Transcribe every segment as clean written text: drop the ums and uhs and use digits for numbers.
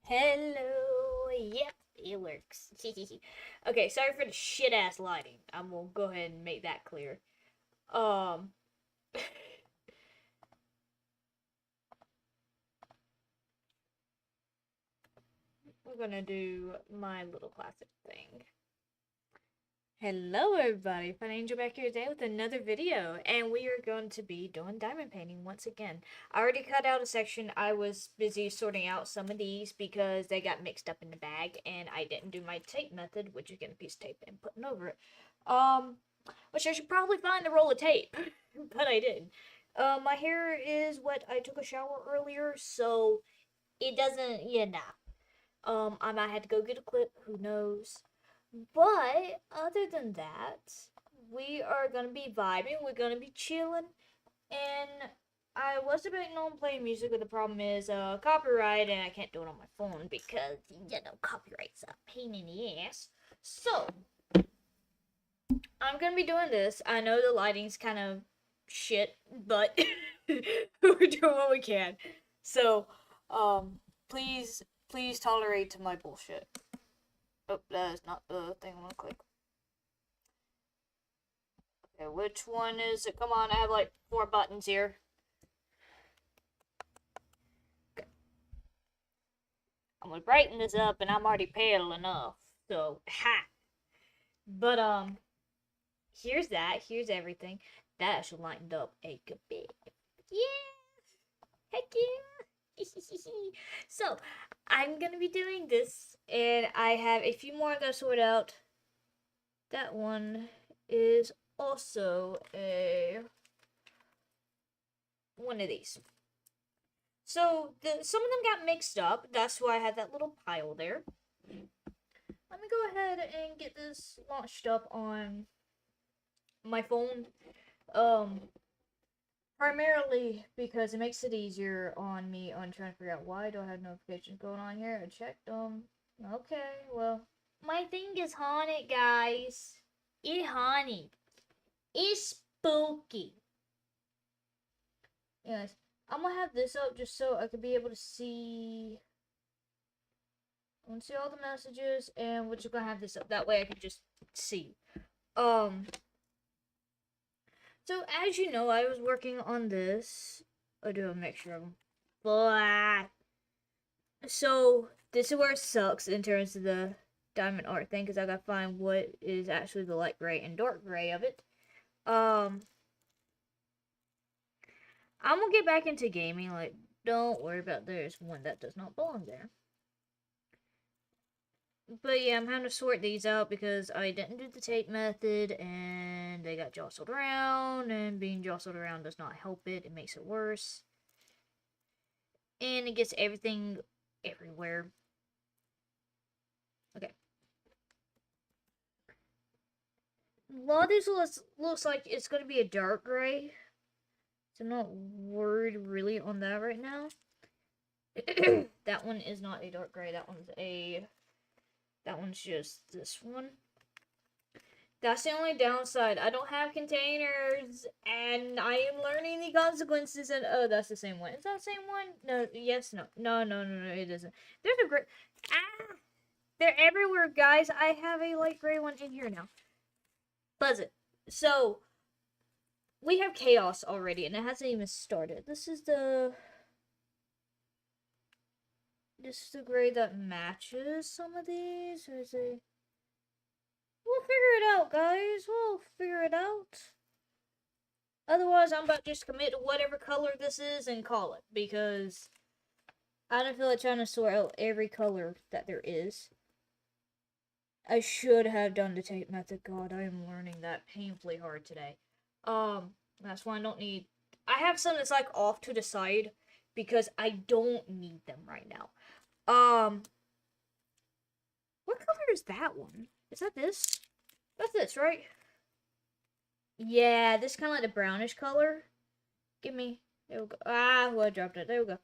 Hello. Yep, it works. Okay, sorry for the shit ass lighting. I'm gonna go ahead and make that clear. Um, we're gonna do my little classic thing. Hello, everybody. Fun Angel back here today with another video, and we are going to be doing diamond painting once again. I already cut out a section. I was busy sorting out some of these because they got mixed up in the bag, and I didn't do my tape method, which is getting a piece of tape and putting over it. Which I should probably find a roll of tape, but I didn't. My hair is wet. I took a shower earlier, so it doesn't, I might have to go get a clip. Who knows? But other than that, we are gonna be vibing. We're gonna be chilling, and I was debating on playing music, but the problem is copyright, and I can't do it on my phone because copyright's a pain in the ass. So I'm gonna be doing this. I know the lighting's kind of shit, but we're doing what we can. So, please tolerate my bullshit. Oh, that is not the thing I want to click. Okay, which one is it? Come on, I have like 4 buttons here. Okay. I'm gonna brighten this up, and I'm already pale enough. So, ha! But, here's that. Here's everything. That actually lightened up a good bit. Yeah! Heck yeah! So, I'm gonna be doing this, and I have a few more I'm gonna sort out. That one is also a one of these. So some of them got mixed up. That's why I had that little pile there. Let me go ahead and get this launched up on my phone. Primarily because it makes it easier on me on trying to figure out why do I have notifications going on here. I checked them. Okay, well, my thing is haunted, guys. It haunted. It's spooky. Yes, I'm gonna have this up just so I could be able to see. I want to see all the messages, and we're just gonna have this up. That way I can just see. Um. So as you know, I was working on this. I do a mixture of them. Blah. So this is where it sucks in terms of the diamond art thing, because I gotta find what is actually the light gray and dark gray of it. I'm gonna get back into gaming. Like, don't worry about there's one that does not belong there. But yeah, I'm having to sort these out because I didn't do the tape method and they got jostled around, and being jostled around does not help it. It makes it worse. And it gets everything everywhere. Okay. A lot of these looks like it's going to be a dark gray. So I'm not worried really on that right now. That one is not a dark gray. That one's just this one. That's the only downside. I don't have containers, and I am learning the consequences. And oh, that's the same one. Is that the same one? No. Yes. No. No. It isn't. There's a gray. Ah, they're everywhere, guys. I have a light gray one in here now. Buzz it. So we have chaos already, and it hasn't even started. This is the gray that matches some of these, or is it? We'll figure it out, guys. We'll figure it out. Otherwise, I'm about to just commit to whatever color this is and call it, because I don't feel like trying to sort out every color that there is. I should have done the tape method. God, I am learning that painfully hard today. That's why I don't need. I have some that's like off to the side because I don't need them right now. What color is that one? Is that this? That's this, right? Yeah, this kind of like the brownish color. Give me. There we go. Ah, well, I dropped it. There we go.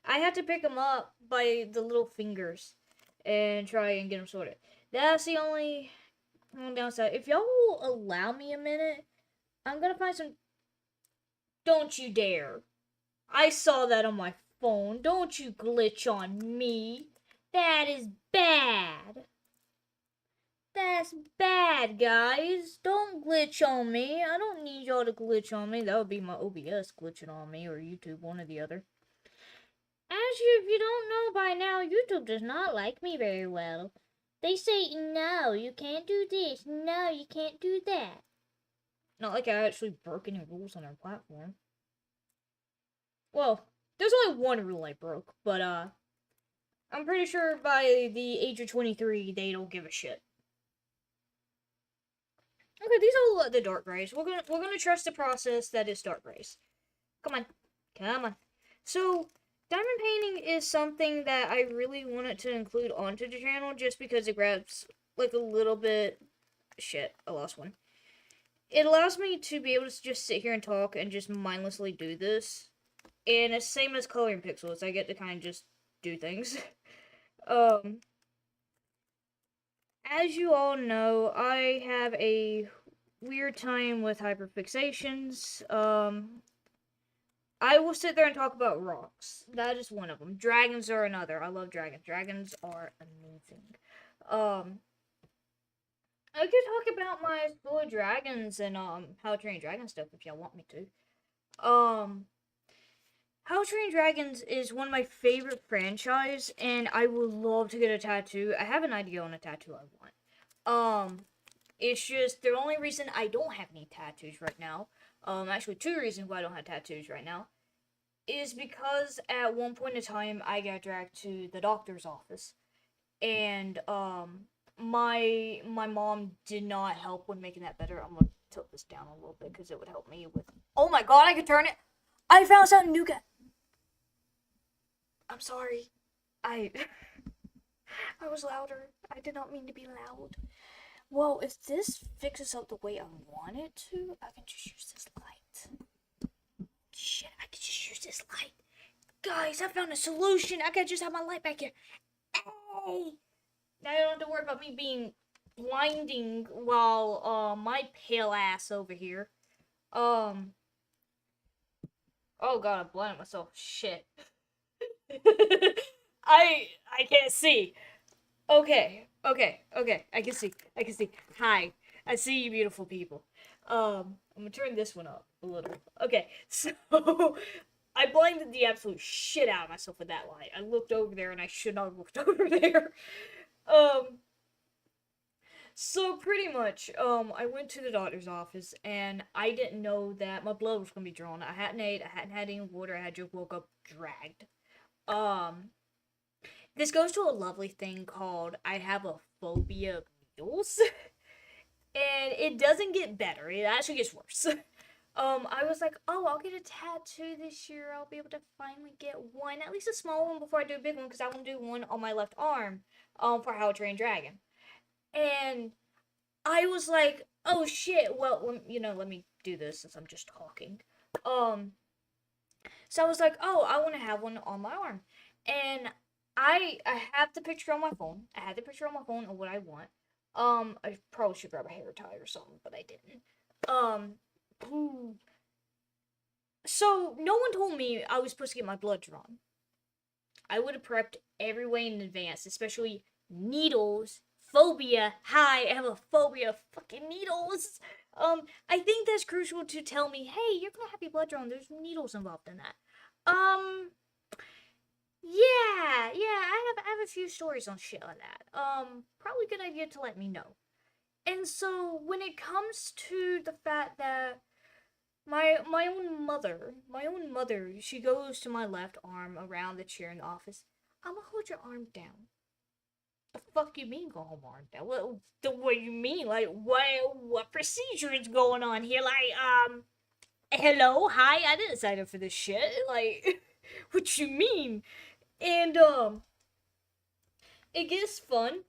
I have to pick them up by the little fingers and try and get them sorted. That's the only downside. If y'all will allow me a minute, I'm gonna find some. Don't you dare! I saw that on my phone. Don't you glitch on me. That is bad. That's bad, guys. Don't glitch on me. I don't need y'all to glitch on me. That would be my OBS glitching on me or YouTube, one or the other. If you don't know by now, YouTube does not like me very well. They say, no, you can't do this. No, you can't do that. Not like I actually broke any rules on our platform. Well, there's only one rule I broke, but I'm pretty sure by the age of 23, they don't give a shit. Okay, these are the dark grays. We're gonna trust the process that is dark grays. Come on, come on. So, diamond painting is something that I really wanted to include onto the channel just because it grabs like a little bit. Shit, I lost one. It allows me to be able to just sit here and talk and just mindlessly do this. And it's same as coloring pixels. I get to kind of just do things. As you all know, I have a weird time with hyperfixations. I will sit there and talk about rocks. That is one of them. Dragons are another. I love dragons. Dragons are amazing. I could talk about my School of Dragons and How to Train Dragon stuff if y'all want me to. How to Train Dragons is one of my favorite franchise, and I would love to get a tattoo. I have an idea on a tattoo I want. It's just the only reason I don't have any tattoos right now. Actually, two reasons why I don't have tattoos right now is because at one point in time I got dragged to the doctor's office, and my mom did not help with making that better. I'm gonna tilt this down a little bit because it would help me with. Oh my god, I could turn it. I found something new. I'm sorry. I was louder. I did not mean to be loud. Well, if this fixes up the way I want it to, I can just use this light. Shit, I can just use this light. Guys, I found a solution. I can just have my light back here. Hey! Now I don't have to worry about me being blinding while my pale ass over here. Oh god, I blinded myself. Shit. I can't see. Okay. I can see. Hi. I see you beautiful people. I'm gonna turn this one up a little. Okay, so I blinded the absolute shit out of myself with that light. I looked over there and I should not have looked over there. So pretty much, I went to the doctor's office and I didn't know that my blood was gonna be drawn. I hadn't ate, I hadn't had any water, I had just woke up dragged. This goes to a lovely thing called I have a phobia of needles. And it doesn't get better, it actually gets worse. I was like, oh, I'll get a tattoo this year. I'll be able to finally get one, at least a small one before I do a big one, because I want to do one on my left arm, for How to Train Dragon. And I was like, oh shit, well, let me do this since I'm just talking. So I was like, oh, I want to have one on my arm. And I have the picture on my phone. I had the picture on my phone of what I want. I probably should grab a hair tie or something, but I didn't. So no one told me I was supposed to get my blood drawn. I would have prepped every way in advance, especially needles. Phobia. Hi, I have a phobia of fucking needles. I think that's crucial to tell me, hey, you're gonna have your blood drawn. There's needles involved in that. Yeah, I have a few stories on shit like that. Probably a good idea to let me know. And so when it comes to the fact that my own mother, she goes to my left arm around the chair in the office. I'm gonna hold your arm down. The fuck you mean go home arm down? What do you mean? Like what procedure is going on here? Like hello, hi, I didn't sign up for this shit. Like what you mean? And it gets fun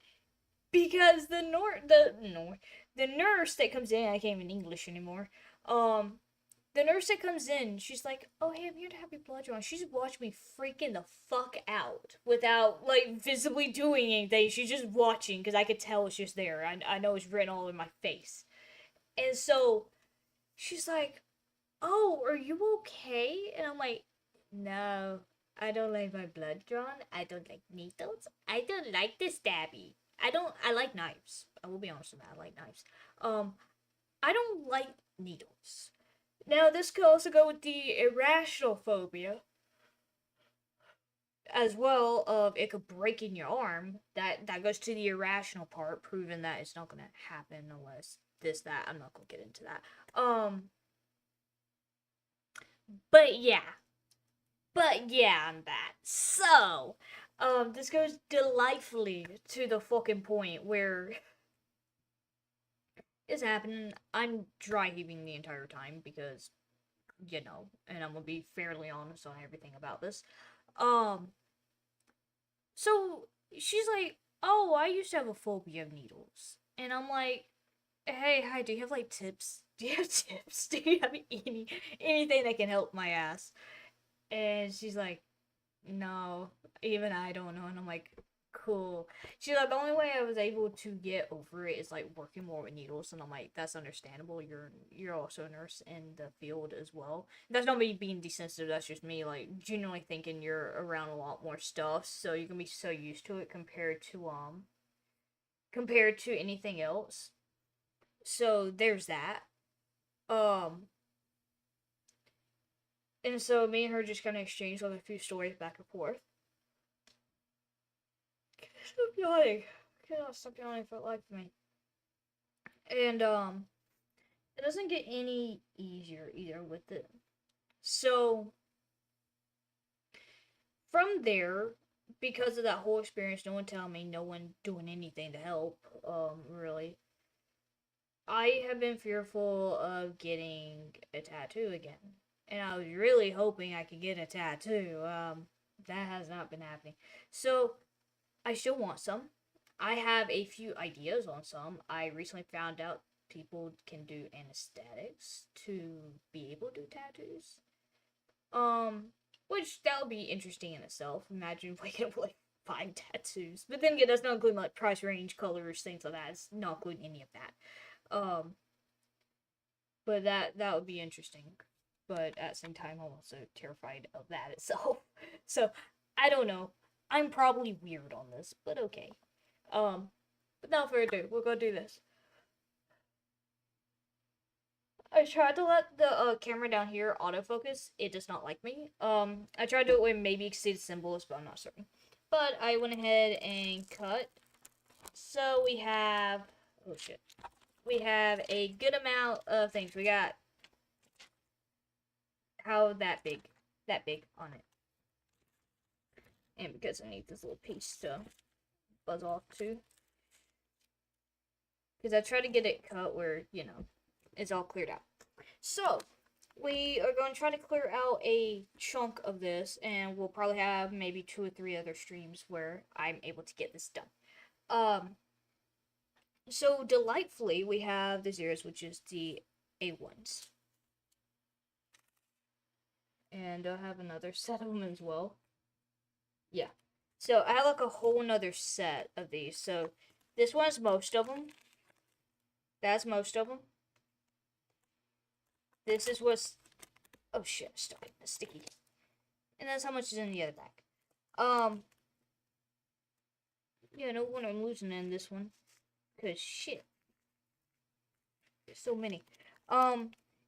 because the nurse that comes in, I can't even English anymore. The nurse that comes in, she's like, oh, hey, I'm here to have your blood drawn. She's watched me freaking the fuck out without, like, visibly doing anything. She's just watching because I could tell it's just there. I know it's written all in my face. And so she's like, oh, are you okay? And I'm like, no, I don't like my blood drawn. I don't like needles. I don't like the stabby. I like knives. I will be honest with that. I like knives. Um, I don't like needles. Now, this could also go with the irrational phobia as well of it could break in your arm. That goes to the irrational part, proving that it's not gonna happen unless this, that. I'm not gonna get into that. But yeah. But yeah, on that. So, this goes delightfully to the fucking point where it's happening. I'm dry heaving the entire time because, and I'm gonna be fairly honest on everything about this. Um, so she's like, "Oh, I used to have a phobia of needles," and I'm like, "Hey, hi, do you have like tips? Do you have tips? Do you have anything that can help my ass?" And she's like, "No, even I don't know." And I'm like, "Cool." She's like, "The only way I was able to get over it is like working more with needles." And I'm like, "That's understandable. You're also a nurse in the field as well." That's not me being desensitive. That's just me like genuinely thinking you're around a lot more stuff, so you're gonna be so used to it compared to anything else. So there's that. Um, and so me and her just kind of exchanged like a few stories back and forth. Stop yawning. I cannot stop yawning for the life of me. And it doesn't get any easier either with it. So from there, because of that whole experience, no one telling me, no one doing anything to help, really, I have been fearful of getting a tattoo again. And I was really hoping I could get a tattoo. That has not been happening. So I still want some. I have a few ideas on some. I recently found out people can do anesthetics to be able to do tattoos. Which that would be interesting in itself. Imagine if we could like find tattoos. But then again, that's not including like price range, colors, things like that. It's not including any of that. But that would be interesting. But at the same time, I'm also terrified of that itself. So I don't know. I'm probably weird on this, but okay. Without further ado, we're gonna do this. I tried to let the camera down here autofocus. It does not like me. I tried to do it with maybe exceed symbols, but I'm not certain. But I went ahead and cut. So we have, oh shit, we have a good amount of things. We got how that big on it. And because I need this little piece to buzz off too. Because I tried to get it cut where, it's all cleared out. So, we are going to try to clear out a chunk of this, and we'll probably have maybe 2 or 3 other streams where I'm able to get this done. So delightfully, we have the zeros, which is the A1s. And I'll have another set of them as well. Yeah. So I have like a whole another set of these. So this one's most of them. That's most of them. This is what's... Oh shit, stuck in the sticky. And that's how much is in the other bag. Yeah, no wonder I'm losing in this one. Cause shit. There's so many.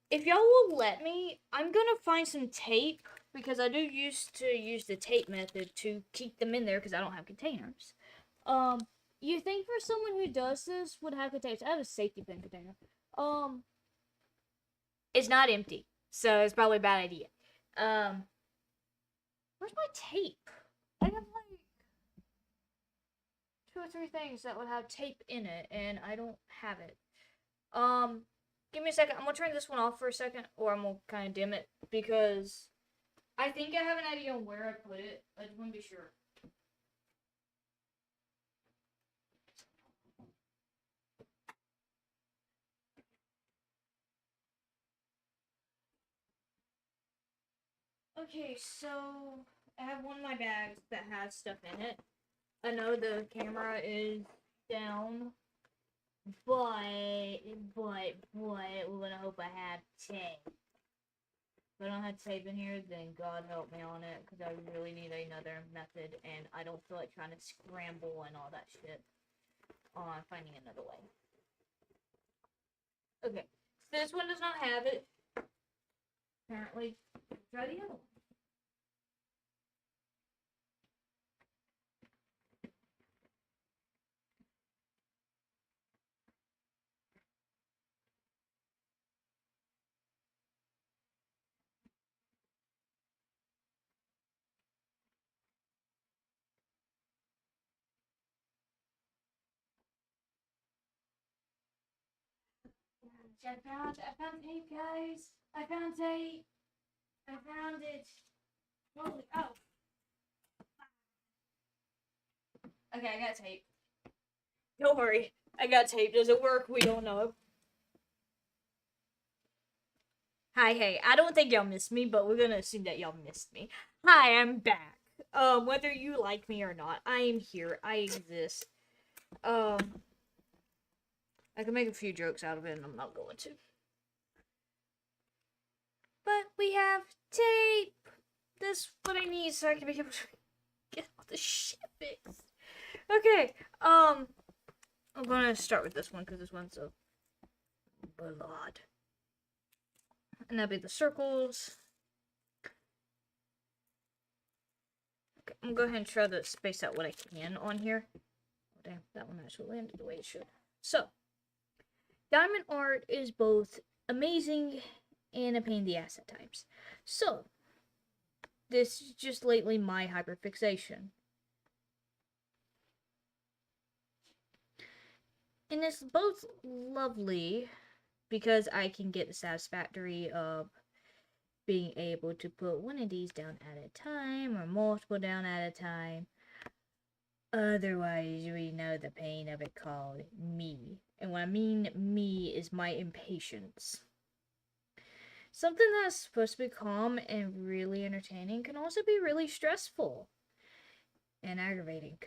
If y'all will let me, I'm gonna find some tape because I do used to use the tape method to keep them in there because I don't have containers. You think for someone who does this would have containers? I have a safety pin container. It's not empty, so it's probably a bad idea. Where's my tape? I have like 2 or 3 things that would have tape in it, and I don't have it. Give me a second. I'm gonna turn this one off for a second, or I'm gonna kind of dim it because I think I have an idea on where I put it. I just want to be sure. Okay, so I have one of my bags that has stuff in it. I know the camera is down, but we're gonna hope I have tape. If I don't have tape in here, then God help me on it, because I really need another method, and I don't feel like trying to scramble and all that shit on finding another way. Okay, so this one does not have it. Apparently, try the other one. I found tape, guys. I found tape. I found it. Holy, oh. Okay, I got tape. Don't worry. I got tape. Does it work? We don't know. Hi, hey. I don't think y'all missed me, but we're gonna assume that y'all missed me. Hi, I'm back. Whether you like me or not, I am here. I exist. I can make a few jokes out of it, and I'm not going to. But we have tape. That's what I need so I can be able to get all the shit fixed. Okay, I'm gonna start with this one because this one's a blood. And that'll be the circles. Okay, I'm gonna go ahead and try to space out what I can on here. Oh, damn, that one actually landed the way it should. So, diamond art is both amazing and a pain in the ass at times. So, this is just lately my hyperfixation. And it's both lovely because I can get the satisfactory of being able to put one of these down at a time or multiple down at a time. Otherwise, we know the pain of it called me. And when I mean me is my impatience. Something that's supposed to be calm and really entertaining can also be really stressful and aggravating.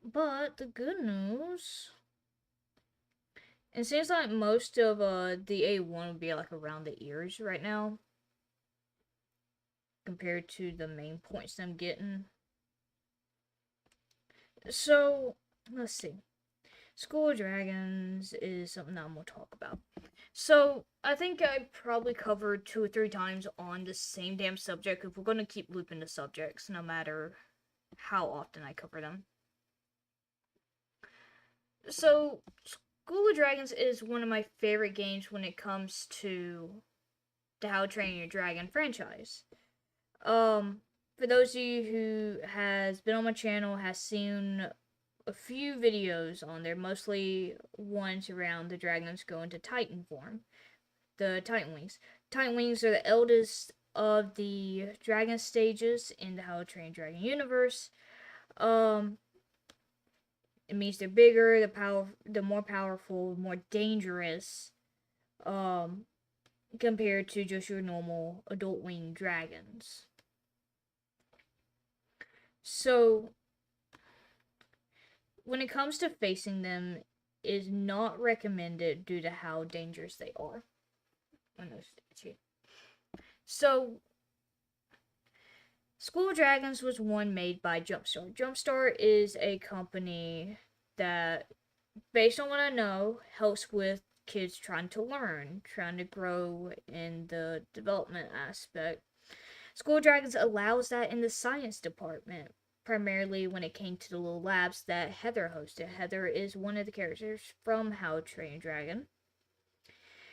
But the good news, it seems like most of the A1 would be like around the ears right now, compared to the main points I'm getting. So, let's see. School of Dragons is something that I'm going to talk about. So, I think I probably covered 2 or 3 times on the same damn subject if we're going to keep looping the subjects, no matter how often I cover them. So, School of Dragons is one of my favorite games when it comes to the How to Train Your Dragon franchise. For those of you who has been on my channel, has seen a few videos on there, mostly ones around the dragons going to Titan form, the Titan Wings. Titan Wings are the eldest of the dragon stages in the How to Train Your Dragon universe. It means they're bigger, the more powerful, more dangerous, compared to just your normal adult winged dragons. So, when it comes to facing them, is not recommended due to how dangerous they are. So, School of Dragons was one made by Jumpstart. Jumpstart is a company that, based on what I know, helps with kids trying to learn, trying to grow in the development aspect. School of Dragons allows that in the science department, primarily when it came to the little labs that Heather hosted. Heather is one of the characters from How to Train Your Dragon.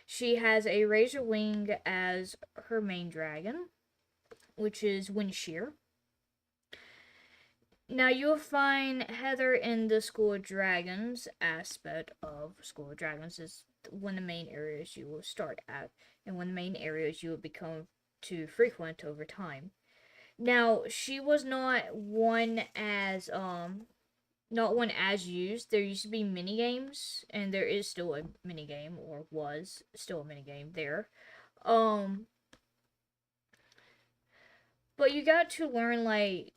She has a Razor Wing as her main dragon, which is Windshear. Now, you'll find Heather in the School of Dragons aspect of School of Dragons is one of the main areas you will start at, and one of the main areas you will become to frequent over time. Now, she was not one as used. There used to be mini games, and there is still a mini game, or was still a mini game there. But you got to learn like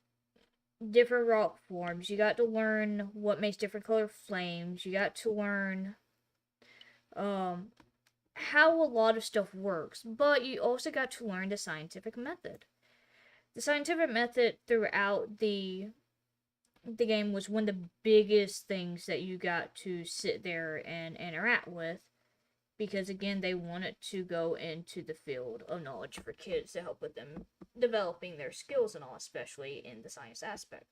different rock forms. You got to learn what makes different color flames. You got to learn how a lot of stuff works, but you also got to learn the scientific method. The scientific method throughout the game was one of the biggest things that you got to sit there and interact with, because again they wanted to go into the field of knowledge for kids to help with them developing their skills and all, especially in the science aspect.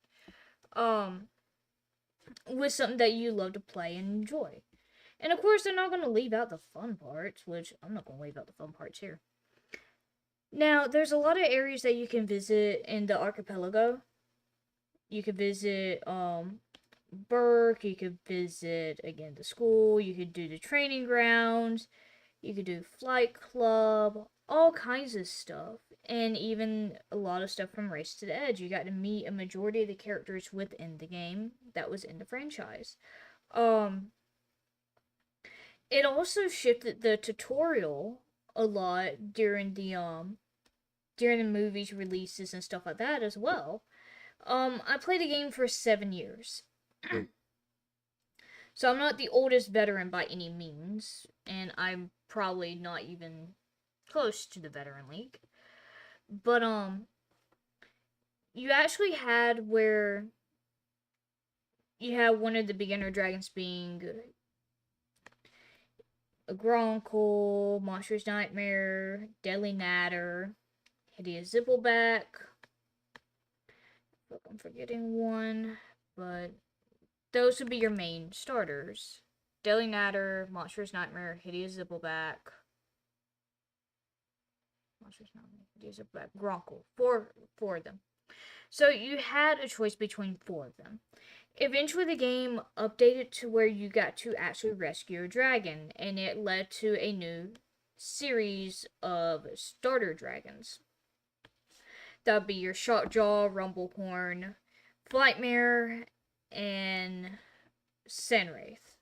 With something that you love to play and enjoy. And of course, they're not going to leave out the fun parts, which I'm not going to leave out the fun parts here. Now, there's a lot of areas that you can visit in the archipelago. You could visit Burke, you could visit again the school, you could do the training grounds, you could do Flight Club, all kinds of stuff, and even a lot of stuff from Race to the Edge. You got to meet a majority of the characters within the game that was in the franchise. It also shifted the tutorial a lot during the movies releases and stuff like that as well. I played the game for 7 years. So I'm not the oldest veteran by any means, and I'm probably not even close to the veteran league. But you actually had where you had one of the beginner dragons being a Gronkle, Monstrous Nightmare, Deadly Natter, Hideous Zippleback. Look, I'm forgetting one, but those would be your main starters. Deadly Natter, Monstrous Nightmare, Hideous Zippleback. Monstrous Nightmare, Hideous Zippleback, Gronkle. Four of them. So you had a choice between 4 of them. Eventually, the game updated to where you got to actually rescue a dragon, and it led to a new series of starter dragons. That would be your Shockjaw, Rumblehorn, Flightmare, and Sandwraith.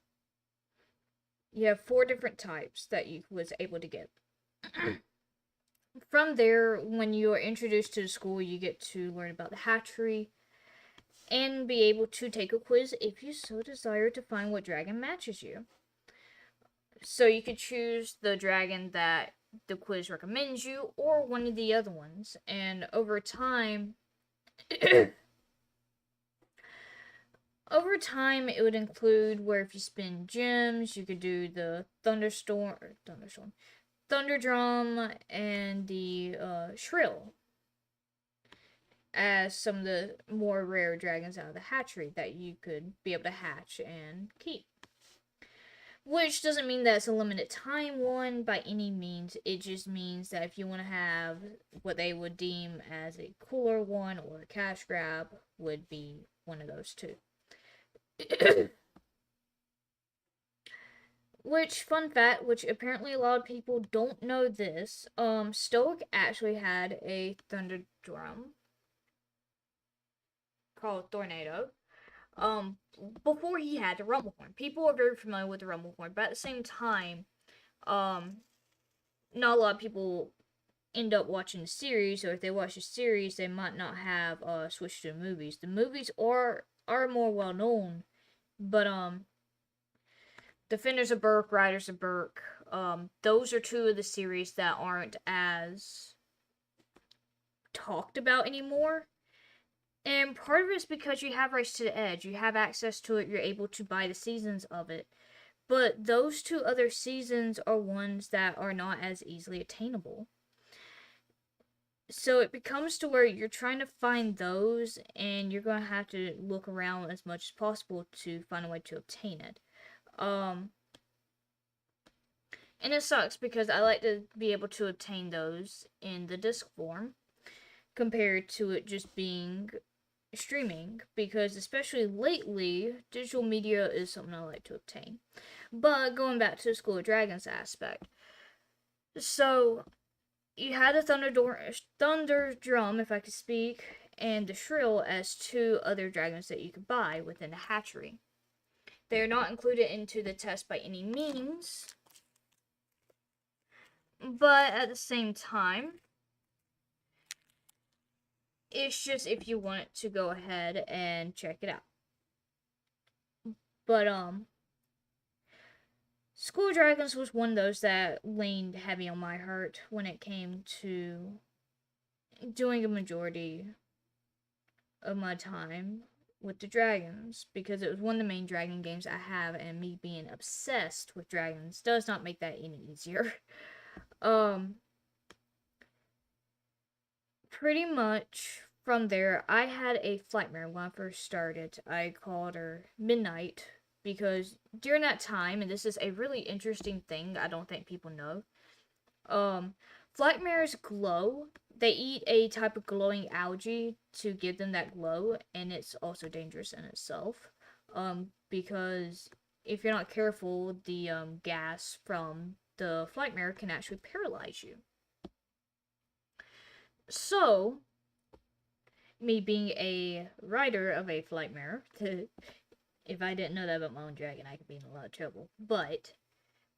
You have 4 different types that you was able to get. From there, when you are introduced to the school, you get to learn about the hatchery and be able to take a quiz if you so desire to find what dragon matches you. So you could choose the dragon that the quiz recommends you or one of the other ones. And over time, it would include where if you spend gems, you could do the Thunderdrum, and the Shrill as some of the more rare dragons out of the hatchery that you could be able to hatch and keep. Which doesn't mean that it's a limited time one by any means. It just means that if you want to have what they would deem as a cooler one or a cash grab, would be one of those two. Which, fun fact, which apparently a lot of people don't know this, Stoic actually had a Thunderdrum called Tornado. Before he had the Rumblehorn. People are very familiar with the Rumblehorn, but at the same time, not a lot of people end up watching the series, or if they watch the series, they might not have switched to the movies. The movies are more well known, but Defenders of Berk, Riders of Berk, those are 2 of the series that aren't as talked about anymore. And part of it's because you have Race to the Edge. You have access to it. You're able to buy the seasons of it. But those 2 other seasons are ones that are not as easily attainable. So it becomes to where you're trying to find those, and you're going to have to look around as much as possible to find a way to obtain it. And it sucks because I like to be able to obtain those in the disc form compared to it just being streaming, because especially lately, digital media is something I like to obtain. But going back to the School of Dragons aspect, so you had the Thunderdrum, if I could speak, and the Shrill as 2 other dragons that you could buy within the hatchery. They are not included into the test by any means, but at the same time, it's just if you want to go ahead and check it out. But School of Dragons was one of those that leaned heavy on my heart when it came to doing a majority of my time with the dragons, because it was one of the main dragon games I have, and me being obsessed with dragons does not make that any easier. um Pretty much from there, I had a flightmare when I first started. I called her Midnight because during that time, and this is a really interesting thing I don't think people know, um, flightmares glow. They eat a type of glowing algae to give them that glow, and it's also dangerous in itself. Because if you're not careful, the gas from the flightmare can actually paralyze you. So, me being a rider of a flightmare, if I didn't know that about my own dragon, I could be in a lot of trouble. But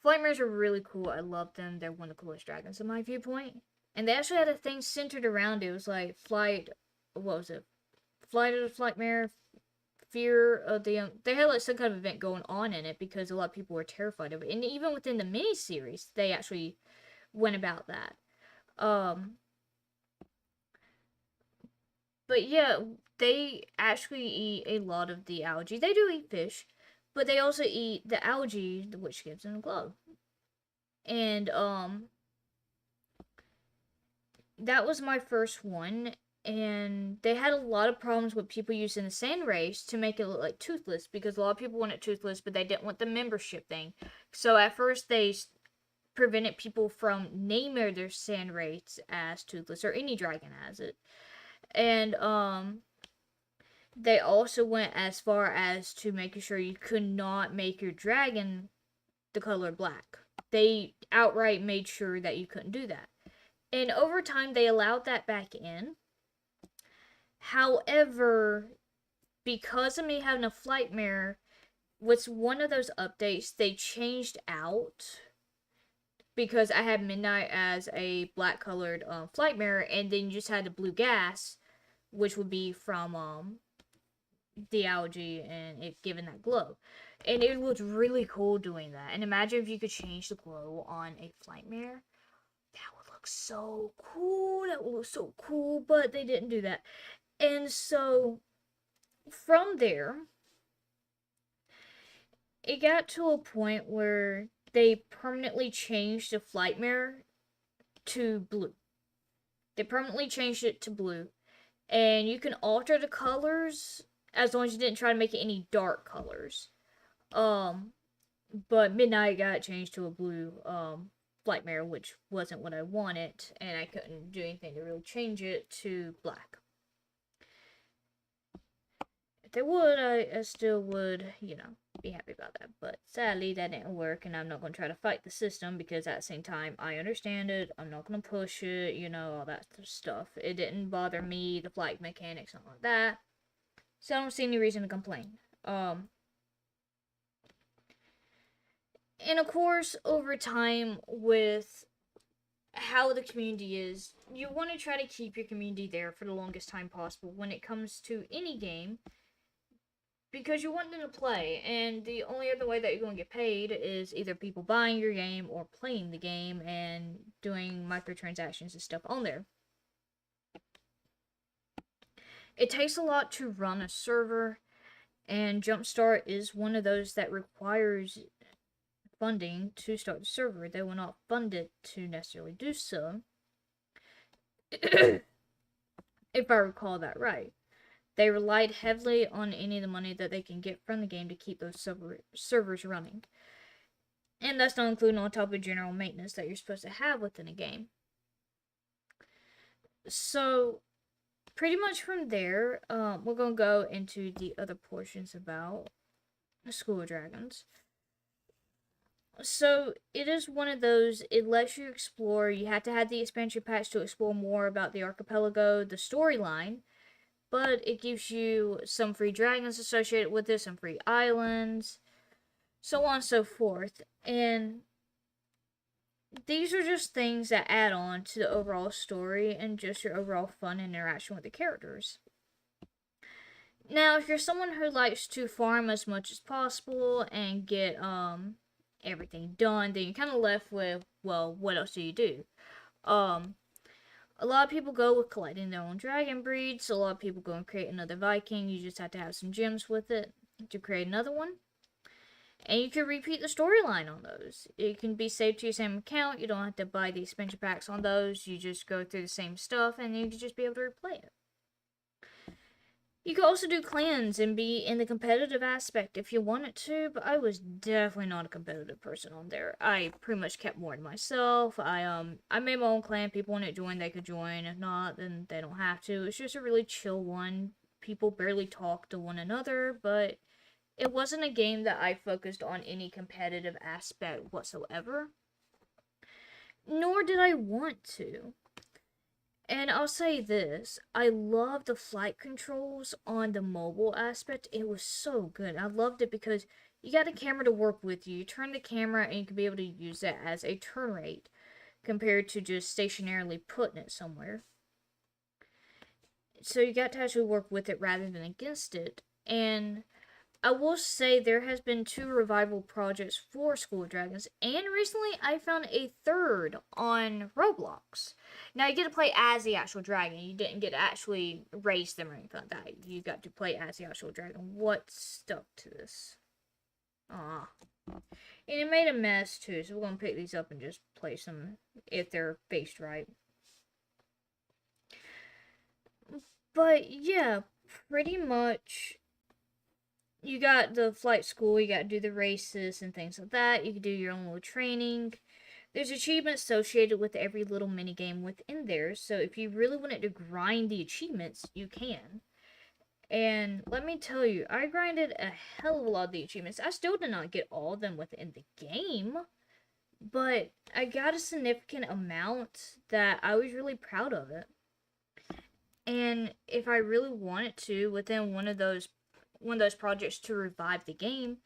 flightmares are really cool. I love them. They're one of the coolest dragons in my viewpoint. And they actually had a thing centered around it. It was like what was it? Flight of the flightmare, fear of the. They had like some kind of event going on in it because a lot of people were terrified of it. And even within the mini series, they actually went about that. But yeah, they actually eat a lot of the algae. They do eat fish, but they also eat the algae, which gives them a glow. And that was my first one. And they had a lot of problems with people using the sand rays to make it look like Toothless, because a lot of people wanted Toothless, but they didn't want the membership thing. So at first they prevented people from naming their sand rays as Toothless, or any dragon as it. And they also went as far as to making sure you could not make your dragon the color black. They outright made sure that you couldn't do that. And over time, they allowed that back in. However, because of me having a flightmare, with one of those updates, they changed out, because I had Midnight as a black colored flightmare, and then you just had the blue gas, which would be from the algae and it giving that glow. And it was really cool doing that. And imagine if you could change the glow on a flightmare. That would look so cool. That would look so cool. But they didn't do that. And so from there, it got to a point where they permanently changed the flightmare to blue. They permanently changed it to blue. And you can alter the colors as long as you didn't try to make it any dark colors. But Midnight got changed to a blue flightmare, which wasn't what I wanted, and I couldn't do anything to really change it to black. If they would, I still would, be happy about that. But sadly, that didn't work, and I'm not going to try to fight the system, because at the same time, I understand it. I'm not going to push it, all that stuff. It didn't bother me, the flight mechanics, something like that. So I don't see any reason to complain. And of course, over time, with how the community is, you want to try to keep your community there for the longest time possible when it comes to any game, because you want them to play, and the only other way that you're going to get paid is either people buying your game or playing the game and doing microtransactions and stuff on there. It takes a lot to run a server, and Jumpstart is one of those that requires funding to start the server. They will not fund it to necessarily do so. If I recall that right. They relied heavily on any of the money that they can get from the game to keep those servers running. And that's not including on top of general maintenance that you're supposed to have within a game. So, pretty much from there, we're going to go into the other portions about School of Dragons. So, it is one of those, it lets you explore. You have to have the expansion patch to explore more about the archipelago, the storyline, but it gives you some free dragons associated with it, some free islands, so on and so forth. And these are just things that add on to the overall story and just your overall fun and interaction with the characters. Now, if you're someone who likes to farm as much as possible and get everything done, then you're kind of left with, well, what else do you do? A lot of people go with collecting their own dragon breeds. A lot of people go and create another Viking. You just have to have some gems with it to create another one. And you can repeat the storyline on those. It can be saved to your same account. You don't have to buy the expansion packs on those. You just go through the same stuff and you can just be able to replay it. You can also do clans and be in the competitive aspect if you wanted to, but I was definitely not a competitive person on there. I pretty much kept more to myself. I made my own clan. People want to join, they could join. If not, then they don't have to. It's just a really chill one. People barely talk to one another, but it wasn't a game that I focused on any competitive aspect whatsoever. Nor did I want to. And I'll say this, I love the flight controls on the mobile aspect. It was so good. I loved it because you got a camera to work with you. You turn the camera and you can be able to use it as a turn rate compared to just stationarily putting it somewhere. So you got to actually work with it rather than against it. And I will say there has been 2 revival projects for School of Dragons, and recently I found a 3rd on Roblox. Now you get to play as the actual dragon. You didn't get to actually raise them or anything like that. You got to play as the actual dragon. What stuck to this? Ah. And it made a mess too, so we're going to pick these up and just place them if they're faced right. But yeah, pretty much you got the flight school, you got to do the races and things like that. You can do your own little training. There's achievements associated with every little mini game within there. So if you really wanted to grind the achievements, you can. And let me tell you, I grinded a hell of a lot of the achievements. I still did not get all of them within the game, but I got a significant amount that I was really proud of it. And if I really wanted to, within one of those projects to revive the game,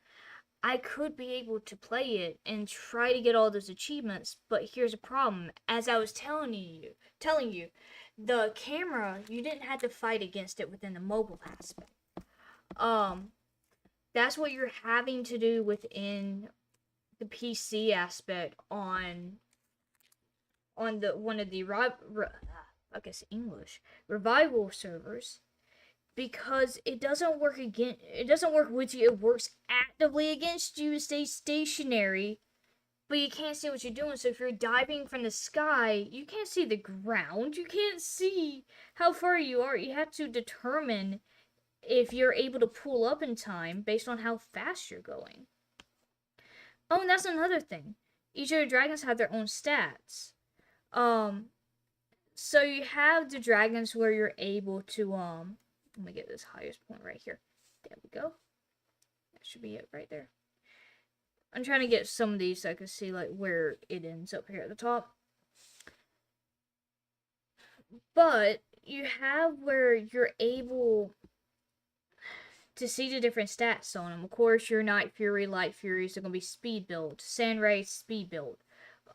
I could be able to play it and try to get all those achievements, but here's a problem. As I was telling you, the camera, you didn't have to fight against it within the mobile aspect. That's what you're having to do within the PC aspect on the one of the revival servers. Because it doesn't work with you, it works actively against you to stay stationary, but you can't see what you're doing. So if you're diving from the sky, you can't see the ground, you can't see how far you are. You have to determine if you're able to pull up in time based on how fast you're going. Oh, and that's another thing. Each of the dragons have their own stats. So you have the dragons where you're able to, let me get this highest point right here. There we go. That should be it right there. I'm trying to get some of these so I can see like where it ends up here at the top. But you have where you're able to see the different stats on them. Of course, your Night Fury, Light Furies are going to be speed build. Sandray, speed build.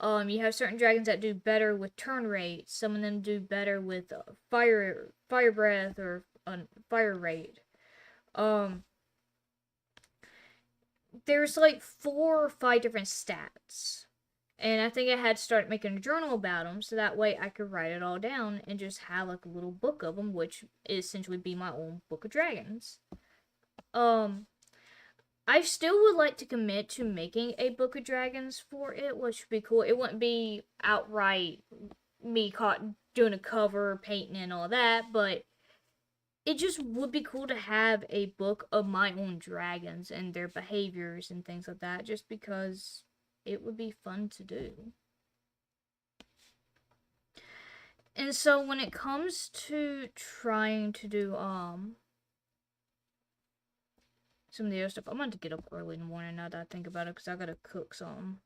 You have certain dragons that do better with turn rate. Some of them do better with fire breath or fire rate. There's like 4 or 5 different stats. And I think I had to start making a journal about them so that way I could write it all down and just have like a little book of them, which is essentially be my own book of dragons. I still would like to commit to making a book of dragons for it, which would be cool. It wouldn't be outright me caught doing a cover, painting and all that, but it just would be cool to have a book of my own dragons and their behaviors and things like that, just because it would be fun to do. And so when it comes to trying to do some of the other stuff, I'm going to get up early in the morning now that I think about it, because I gotta cook some.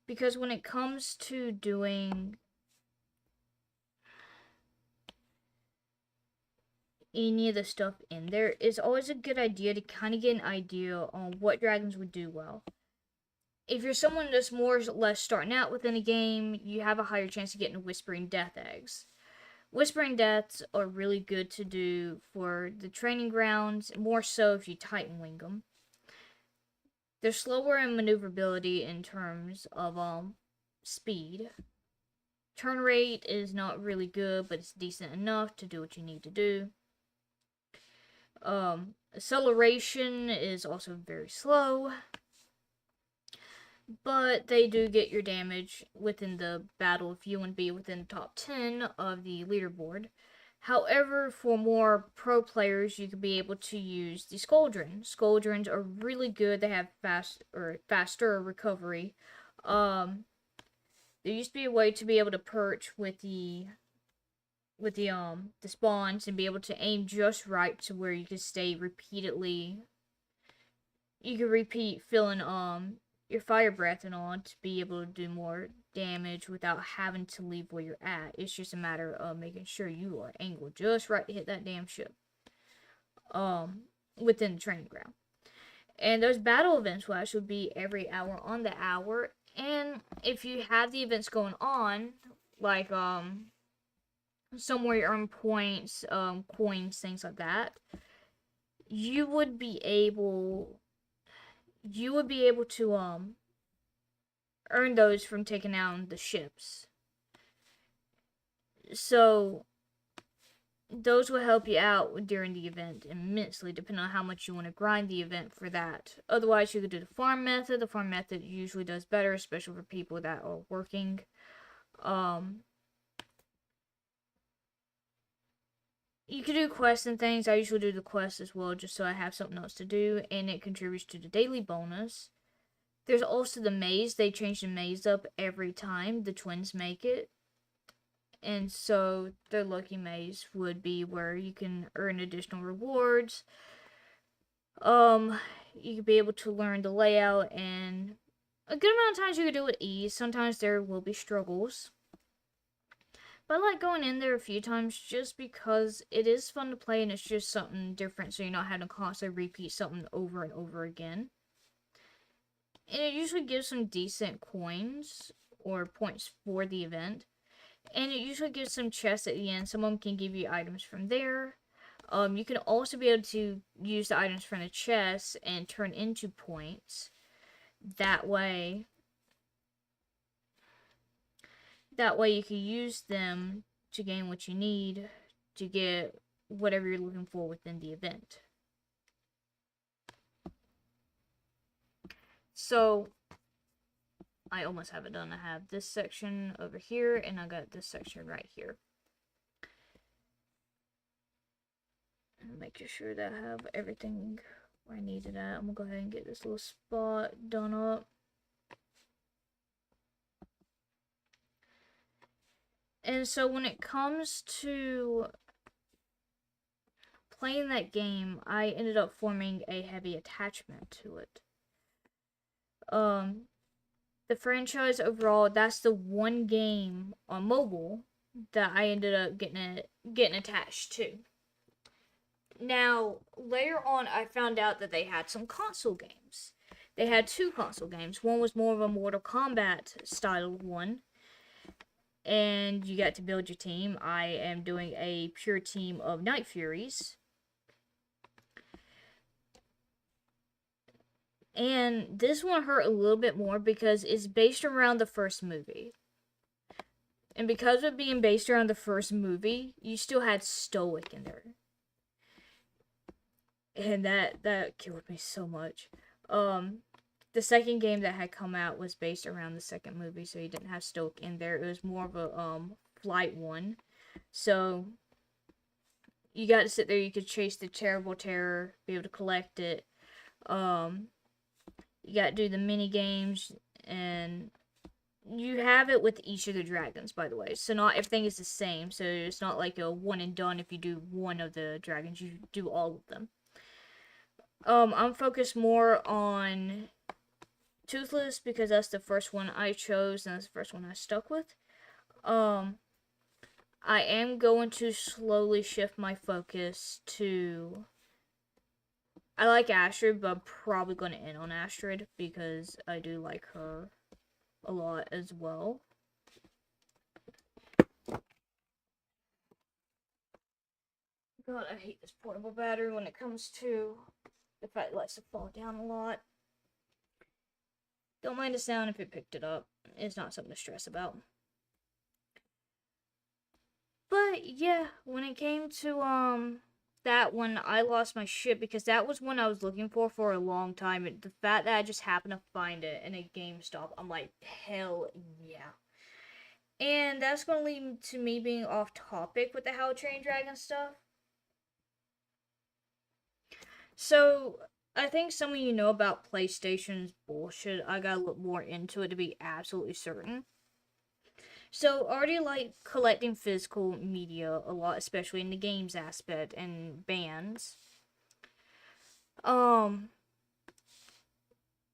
Because when it comes to doing any of the stuff in there, it's always a good idea to kind of get an idea on what dragons would do well. If you're someone that's more or less starting out within a game, you have a higher chance of getting Whispering Death Eggs. Whispering Deaths are really good to do for the training grounds, more so if you Titan Wing them. They're slower in maneuverability in terms of speed. Turn rate is not really good, but it's decent enough to do what you need to do. Acceleration is also very slow, but they do get your damage within the battle if you want to be within the top 10 of the leaderboard. However, for more pro players, you could be able to use the Skuldrun. Skuldruns are really good. They have faster recovery. There used to be a way to be able to perch with the spawns and be able to aim just right to where you could stay repeatedly. You could repeat filling your fire breath and on to be able to do more damage without having to leave where you're at. It's just a matter of making sure you are angled just right to hit that damn ship. Within the training ground. And those battle events will actually be every hour on the hour. And if you have the events going on, like somewhere you earn points, coins, things like that, you would be able to earn those from taking down the ships. So those will help you out during the event immensely, depending on how much you want to grind the event for that. Otherwise, you could do the farm method. The farm method usually does better, especially for people that are working. You can do quests and things. I usually do the quests as well, just so I have something else to do, and it contributes to the daily bonus. There's also the maze. They change the maze up every time the twins make it. And so the lucky maze would be where you can earn additional rewards. You could be able to learn the layout, and a good amount of times you could do it with ease. Sometimes there will be struggles. But I like going in there a few times just because it is fun to play and it's just something different, so you're not having to constantly repeat something over and over again. And it usually gives some decent coins or points for the event. And it usually gives some chests at the end. Some of them can give you items from there. You can also be able to use the items from the chests and turn into points. That way you can use them to gain what you need to get whatever you're looking for within the event. So I almost have it done. I have this section over here, and I got this section right here. Making sure that I have everything where I need it at. I'm gonna go ahead and get this little spot done up. And so when it comes to playing that game, I ended up forming a heavy attachment to it. The franchise overall, that's the one game on mobile that I ended up getting attached to. Now, later on, I found out that they had some console games. They had two console games. One was more of a Mortal Kombat style one, and you got to build your team. I am doing a pure team of Night Furies. And this one hurt a little bit more because it's based around the first movie. And because of it being based around the first movie, you still had Stoic in there. And that killed me so much. The second game that had come out was based around the second movie, so you didn't have Stoic in there. It was more of a flight one. So you got to sit there, you could chase the terrible terror, be able to collect it. You got to do the mini games, and you have it with each of the dragons, by the way. So not everything is the same. So it's not like a one and done. If you do one of the dragons, you do all of them. I'm focused more on Toothless because that's the first one I chose and that's the first one I stuck with. I am going to slowly shift my focus to... I like Astrid, but I'm probably going to end on Astrid because I do like her a lot as well. God, I hate this portable battery when it comes to the fact it likes to fall down a lot. Don't mind the sound if it picked it up. It's not something to stress about. But yeah, when it came to that one, I lost my shit because that was one I was looking for a long time. And the fact that I just happened to find it in a GameStop, I'm like, hell yeah. And that's gonna lead to me being off topic with the How Train Dragon stuff. So I think some of you know about PlayStation's bullshit. I gotta look more into it to be absolutely certain. So I already like collecting physical media a lot, especially in the games aspect and bands. Um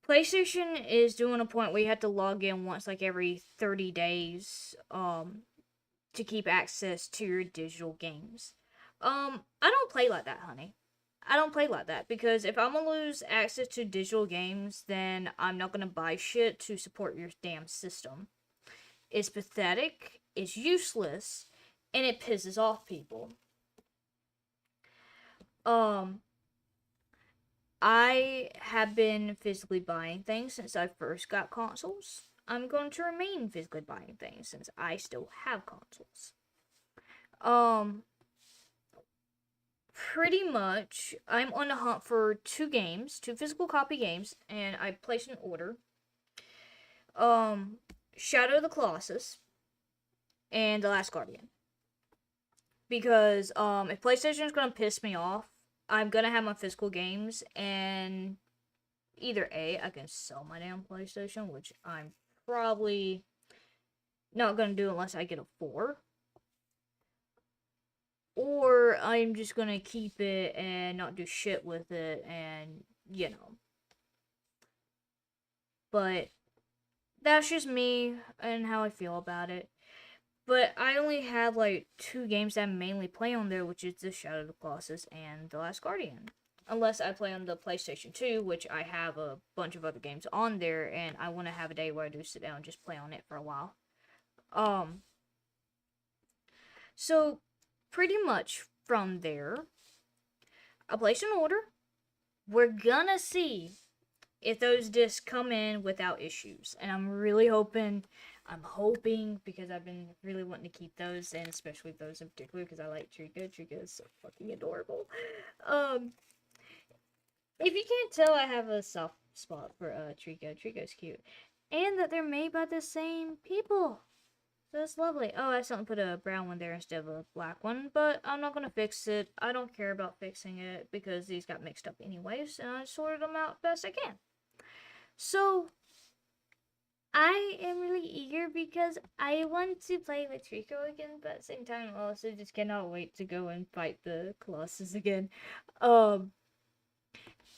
PlayStation is doing a point where you have to log in once like every 30 days to keep access to your digital games. I don't play like that, honey. I don't play like that because if I'm gonna lose access to digital games, then I'm not gonna buy shit to support your damn system. It's pathetic, it's useless, and it pisses off people. Um, I have been physically buying things since I first got consoles. I'm going to remain physically buying things since I still have consoles. Um, Pretty much, I'm on the hunt for two games, two physical copy games, and I placed an order. Um, Shadow of the Colossus and The Last Guardian. Because if PlayStation is gonna piss me off, I'm gonna have my physical games, and either A, I can sell my damn PlayStation, which I'm probably not gonna do unless I get a 4, or I'm just gonna keep it and not do shit with it, and you know. But that's just me and how I feel about it. But I only have like two games that I mainly play on there, which is the Shadow of the Colossus and The Last Guardian. Unless I play on the PlayStation 2, which I have a bunch of other games on there, and I want to have a day where I do sit down and just play on it for a while. Um, so pretty much from there, I place an order. We're gonna see if those discs come in without issues, and I'm hoping because I've been really wanting to keep those, and especially those in particular because I like Trico. Trico is so fucking adorable. Um, if you can't tell, I have a soft spot for Trico. Trico's cute, and that they're made by the same people. So that's lovely. Oh, I accidentally put a brown one there instead of a black one, but I'm not gonna fix it. I don't care about fixing it because these got mixed up anyways, and I sorted them out best I can. So I am really eager because I want to play with Trico again, but at the same time, I also just cannot wait to go and fight the Colossus again. Um,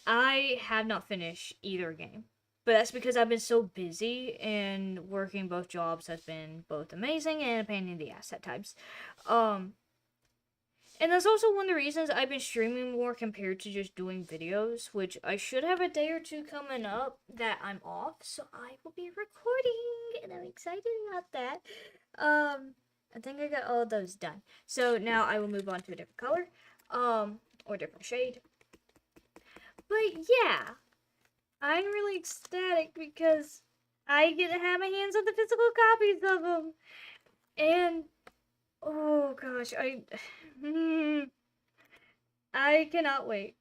I have not finished either game, but that's because I've been so busy and working both jobs has been both amazing and a pain in the ass at times. Um, and that's also one of the reasons I've been streaming more compared to just doing videos, which I should have a day or two coming up that I'm off, so I will be recording, and I'm excited about that. I think I got all of those done. So now I will move on to a different color, or different shade. But yeah, I'm really ecstatic because I get to have my hands on the physical copies of them, and oh gosh, I cannot wait.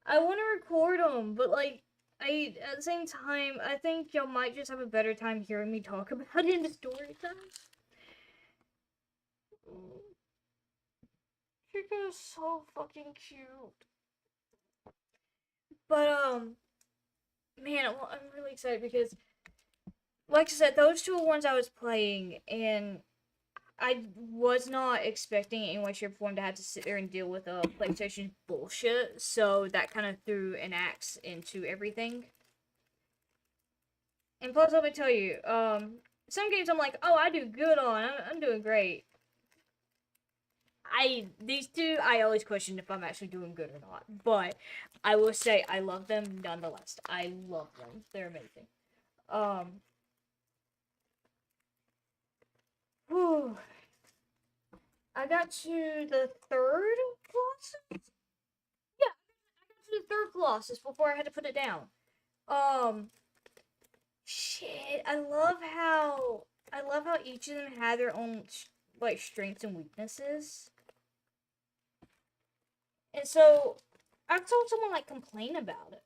I want to record them, but like, at the same time, I think y'all might just have a better time hearing me talk about it in the story time. Chica is so fucking cute. But man, I'm really excited because, like I said, those two are ones I was playing, and I was not expecting in any way, shape, or form to have to sit there and deal with PlayStation bullshit. So that kind of threw an axe into everything. And plus, let me tell you, some games I'm like, oh, I do good on. I'm doing great. These two, I always question if I'm actually doing good or not. But I will say I love them nonetheless. I love them. They're amazing. Whew. I got to the third Colossus. Yeah, I got to the third Colossus before I had to put it down. Um, shit, I love how each of them had their own like strengths and weaknesses. And so I saw someone like complain about it.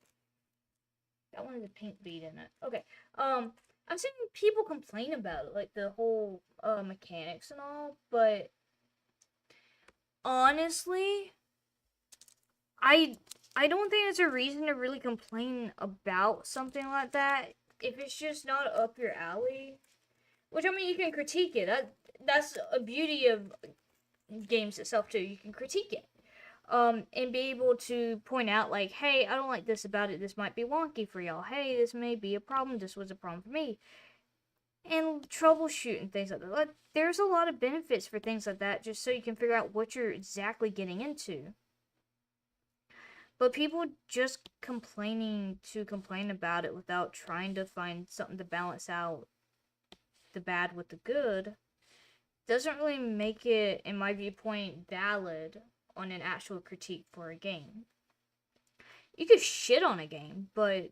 That one has a pink bead in it. Okay. I've seen people complain about it, like the whole mechanics and all, but honestly, I I don't think there's a reason to really complain about something like that if it's just not up your alley. Which, I mean, you can critique it. That's a beauty of games itself too. You can critique it, and be able to point out like, hey, I don't like this about it. This might be wonky for y'all. Hey, this may be a problem. This was a problem for me, and troubleshooting things like that. Like, there's a lot of benefits for things like that, just so you can figure out what you're exactly getting into. But people just complaining to complain about it without trying to find something to balance out the bad with the good doesn't really make it, in my viewpoint, valid on an actual critique for a game. You could shit on a game, but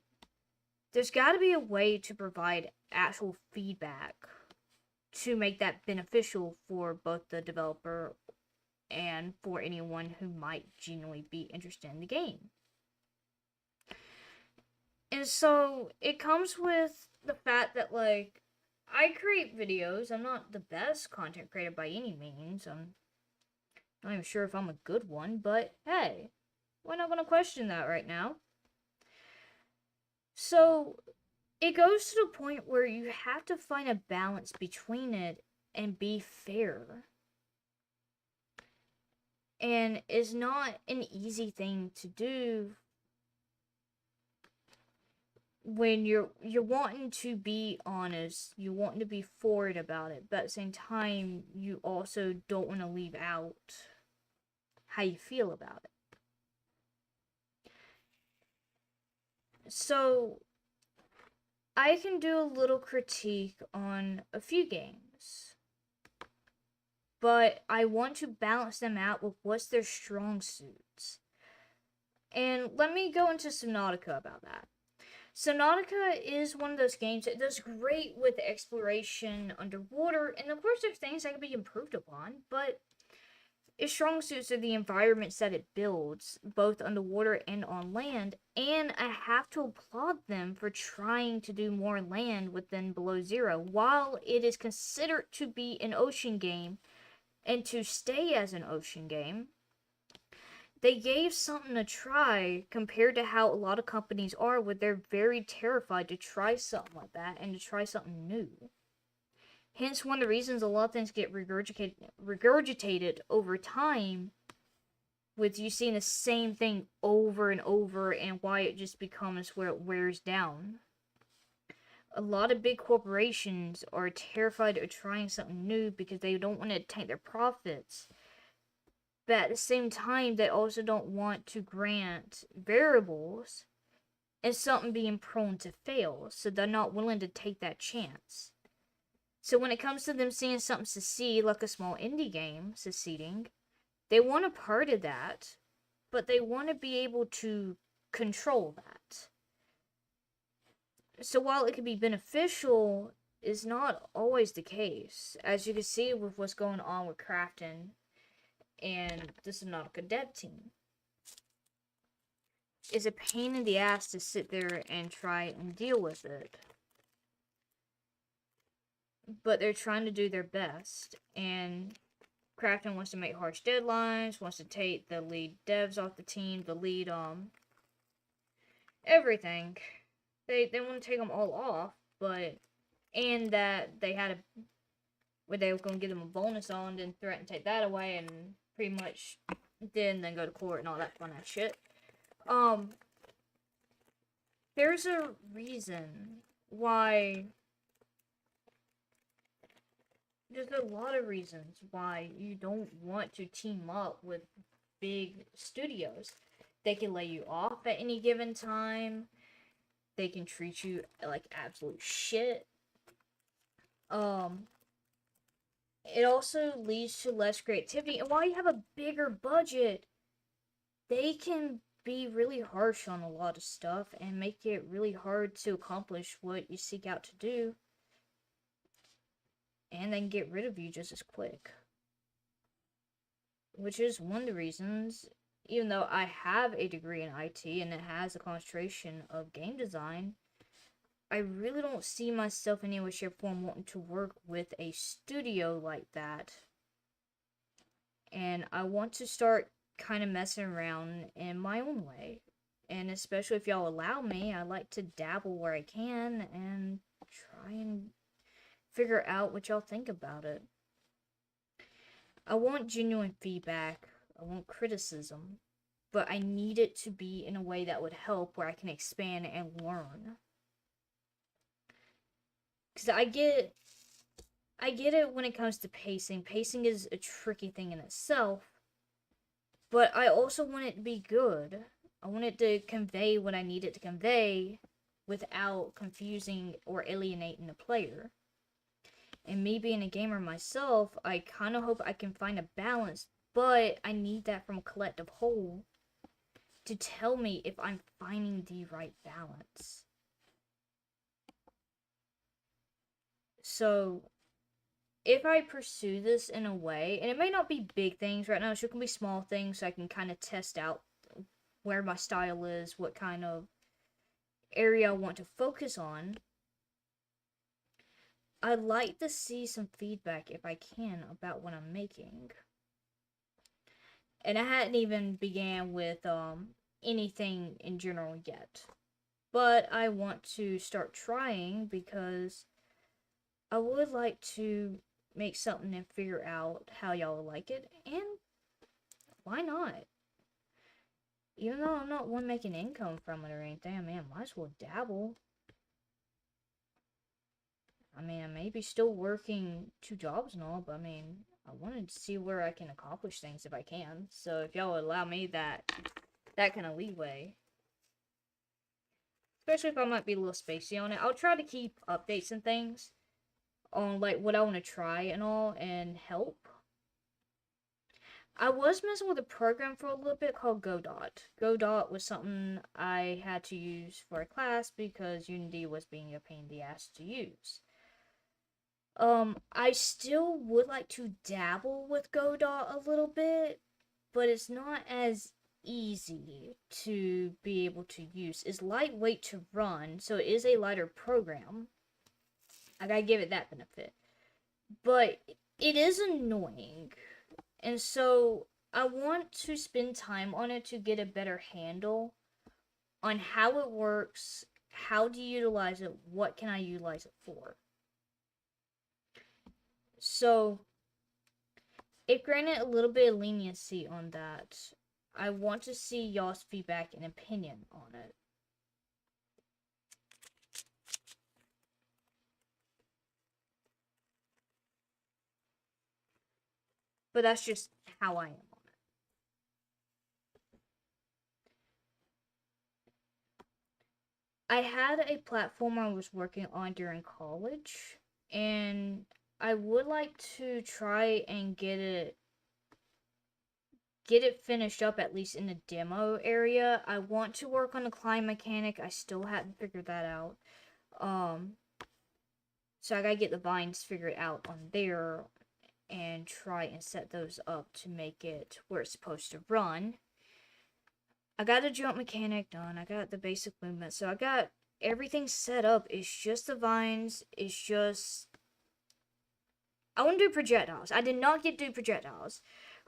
there's got to be a way to provide actual feedback to make that beneficial for both the developer and for anyone who might genuinely be interested in the game. And so it comes with the fact that, like, I create videos. I'm not the best content creator by any means. I'm not even sure if I'm a good one, but hey, we're not going to question that right now. So it goes to the point where you have to find a balance between it and be fair. And it's not an easy thing to do when you're wanting to be honest, you wanting to be forward about it, but at the same time you also don't want to leave out how you feel about it. So I can do a little critique on a few games, but I want to balance them out with what's their strong suits. And let me go into Subnautica about that. Subnautica is one of those games that does great with exploration underwater, and of course there's things that can be improved upon, but its strong suits are the environments that it builds, both underwater and on land, and I have to applaud them for trying to do more land within Below Zero. While it is considered to be an ocean game, and to stay as an ocean game, they gave something a try compared to how a lot of companies are, where they're very terrified to try something like that and to try something new. Hence, one of the reasons a lot of things get regurgitated over time, with you seeing the same thing over and over, and why it just becomes where it wears down. A lot of big corporations are terrified of trying something new because they don't want to tank their profits. But at the same time, they also don't want to grant variables and something being prone to fail, so they're not willing to take that chance. So when it comes to them seeing something succeed, like a small indie game succeeding, they want a part of that, but they want to be able to control that. So while it can be beneficial, is not always the case, as you can see with what's going on with Krafton and the Subnautica dev team. It's a pain in the ass to sit there and try and deal with it. But they're trying to do their best, and Krafton wants to make harsh deadlines, wants to take the lead devs off the team, the lead everything. They want to take them all off, but and that they had a where they were going to give them a bonus on, then threaten to take that away, and pretty much then go to court and all that fun ass shit. There's a reason why. There's a lot of reasons why you don't want to team up with big studios. They can lay you off at any given time. They can treat you like absolute shit. It also leads to less creativity. And while you have a bigger budget, they can be really harsh on a lot of stuff and make it really hard to accomplish what you seek out to do, and then get rid of you just as quick. Which is one of the reasons, even though I have a degree in IT and it has a concentration of game design, I really don't see myself in any way, shape, or form wanting to work with a studio like that. And I want to start kind of messing around in my own way. And especially if y'all allow me, I like to dabble where I can and try and figure out what y'all think about it. I want genuine feedback. I want criticism. But I need it to be in a way that would help where I can expand and learn. Because I get it when it comes to pacing. Pacing is a tricky thing in itself. But I also want it to be good. I want it to convey what I need it to convey without confusing or alienating the player. And me being a gamer myself, I kind of hope I can find a balance, but I need that from a collective whole to tell me if I'm finding the right balance. So, if I pursue this in a way, and it may not be big things right now, so it can be small things so I can kind of test out where my style is, what kind of area I want to focus on. I'd like to see some feedback if I can about what I'm making. And I hadn't even began with anything in general yet. But I want to start trying because I would like to make something and figure out how y'all like it, and why not? Even though I'm not one making income from it or anything, I mean, I might as well dabble. I mean, I may be still working 2 jobs and all, but I mean, I wanted to see where I can accomplish things if I can. So if y'all would allow me that kind of leeway, especially if I might be a little spacey on it, I'll try to keep updates and things on like what I want to try and all and help. I was messing with a program for a little bit called Godot. Godot was something I had to use for a class because Unity was being a pain in the ass to use. I still would like to dabble with Godot a little bit, but it's not as easy to be able to use. It's lightweight to run, so it is a lighter program. I gotta give it that benefit. But it is annoying. And so I want to spend time on it to get a better handle on how it works, how to utilize it, what can I utilize it for. So, if granted a little bit of leniency on that, I want to see y'all's feedback and opinion on it. But that's just how I am on it. I had a platform I was working on during college, and I would like to try and get it finished up at least in the demo area. I want to work on the climb mechanic. I still haven't figured that out. So I gotta get the vines figured out on there and try and set those up to make it where it's supposed to run. I got the jump mechanic done. I got the basic movement. So I got everything set up. It's just the vines. It's just I want to do projectiles. I did not get to do projectiles.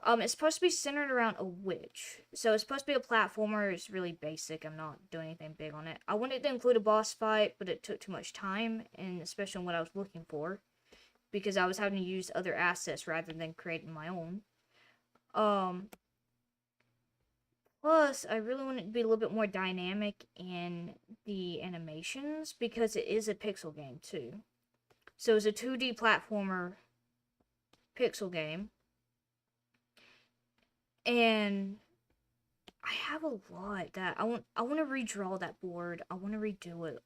It's supposed to be centered around a witch. So it's supposed to be a platformer. It's really basic. I'm not doing anything big on it. I wanted to include a boss fight, but it took too much time, and especially on what I was looking for, because I was having to use other assets rather than creating my own. Plus, I really want it to be a little bit more dynamic in the animations because it is a pixel game too. So it's a 2D platformer pixel game. And I have a lot that I want to redraw that board. I want to redo it.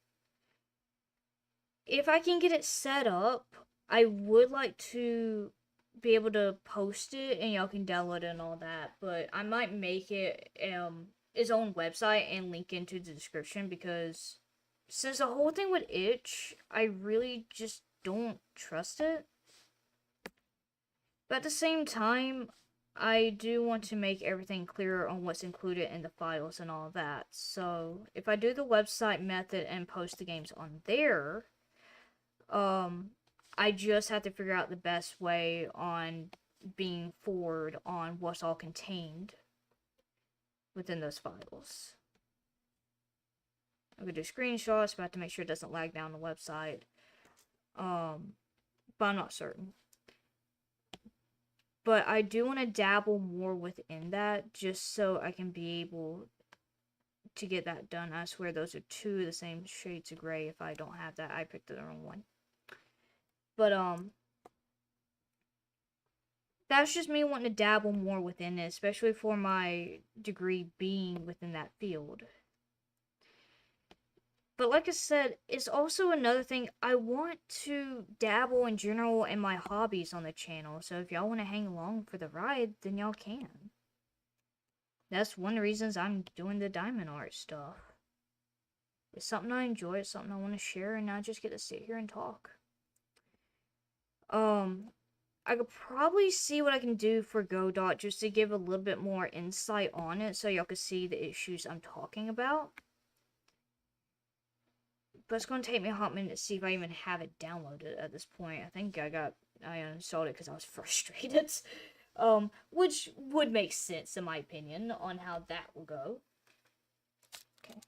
If I can get it set up, I would like to be able to post it and y'all can download it and all that. But I might make it its own website and link into the description, because since the whole thing with itch, I really just don't trust it. But at the same time, I do want to make everything clear on what's included in the files and all that. So if I do the website method and post the games on there, I just have to figure out the best way on being forward on what's all contained within those files. I'm gonna do screenshots, but I have to make sure it doesn't lag down the website. But I'm not certain. But I do want to dabble more within that, just so I can be able to get that done. I swear those are two of the same shades of gray. If I don't have that, I picked the wrong one. But that's just me wanting to dabble more within it, especially for my degree being within that field. But like I said, it's also another thing, I want to dabble in general in my hobbies on the channel. So if y'all want to hang along for the ride, then y'all can. That's one of the reasons I'm doing the diamond art stuff. It's something I enjoy, it's something I want to share, and I just get to sit here and talk. I could probably see what I can do for Godot just to give a little bit more insight on it so y'all can see the issues I'm talking about. But it's going to take me a hot minute to see if I even have it downloaded at this point. I think I uninstalled it because I was frustrated. Which would make sense in my opinion on how that will go. Okay.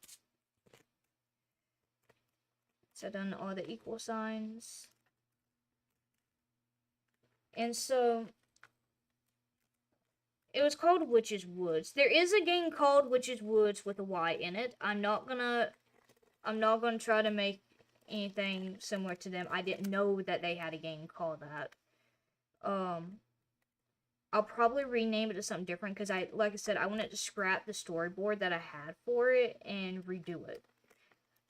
So I've done all the equal signs. And so it was called Witch's Woods. There is a game called Witch's Woods with a Y in it. I'm not gonna try to make anything similar to them. I didn't know that they had a game called that. I'll probably rename it to something different because like I said, I wanted to scrap the storyboard that I had for it and redo it.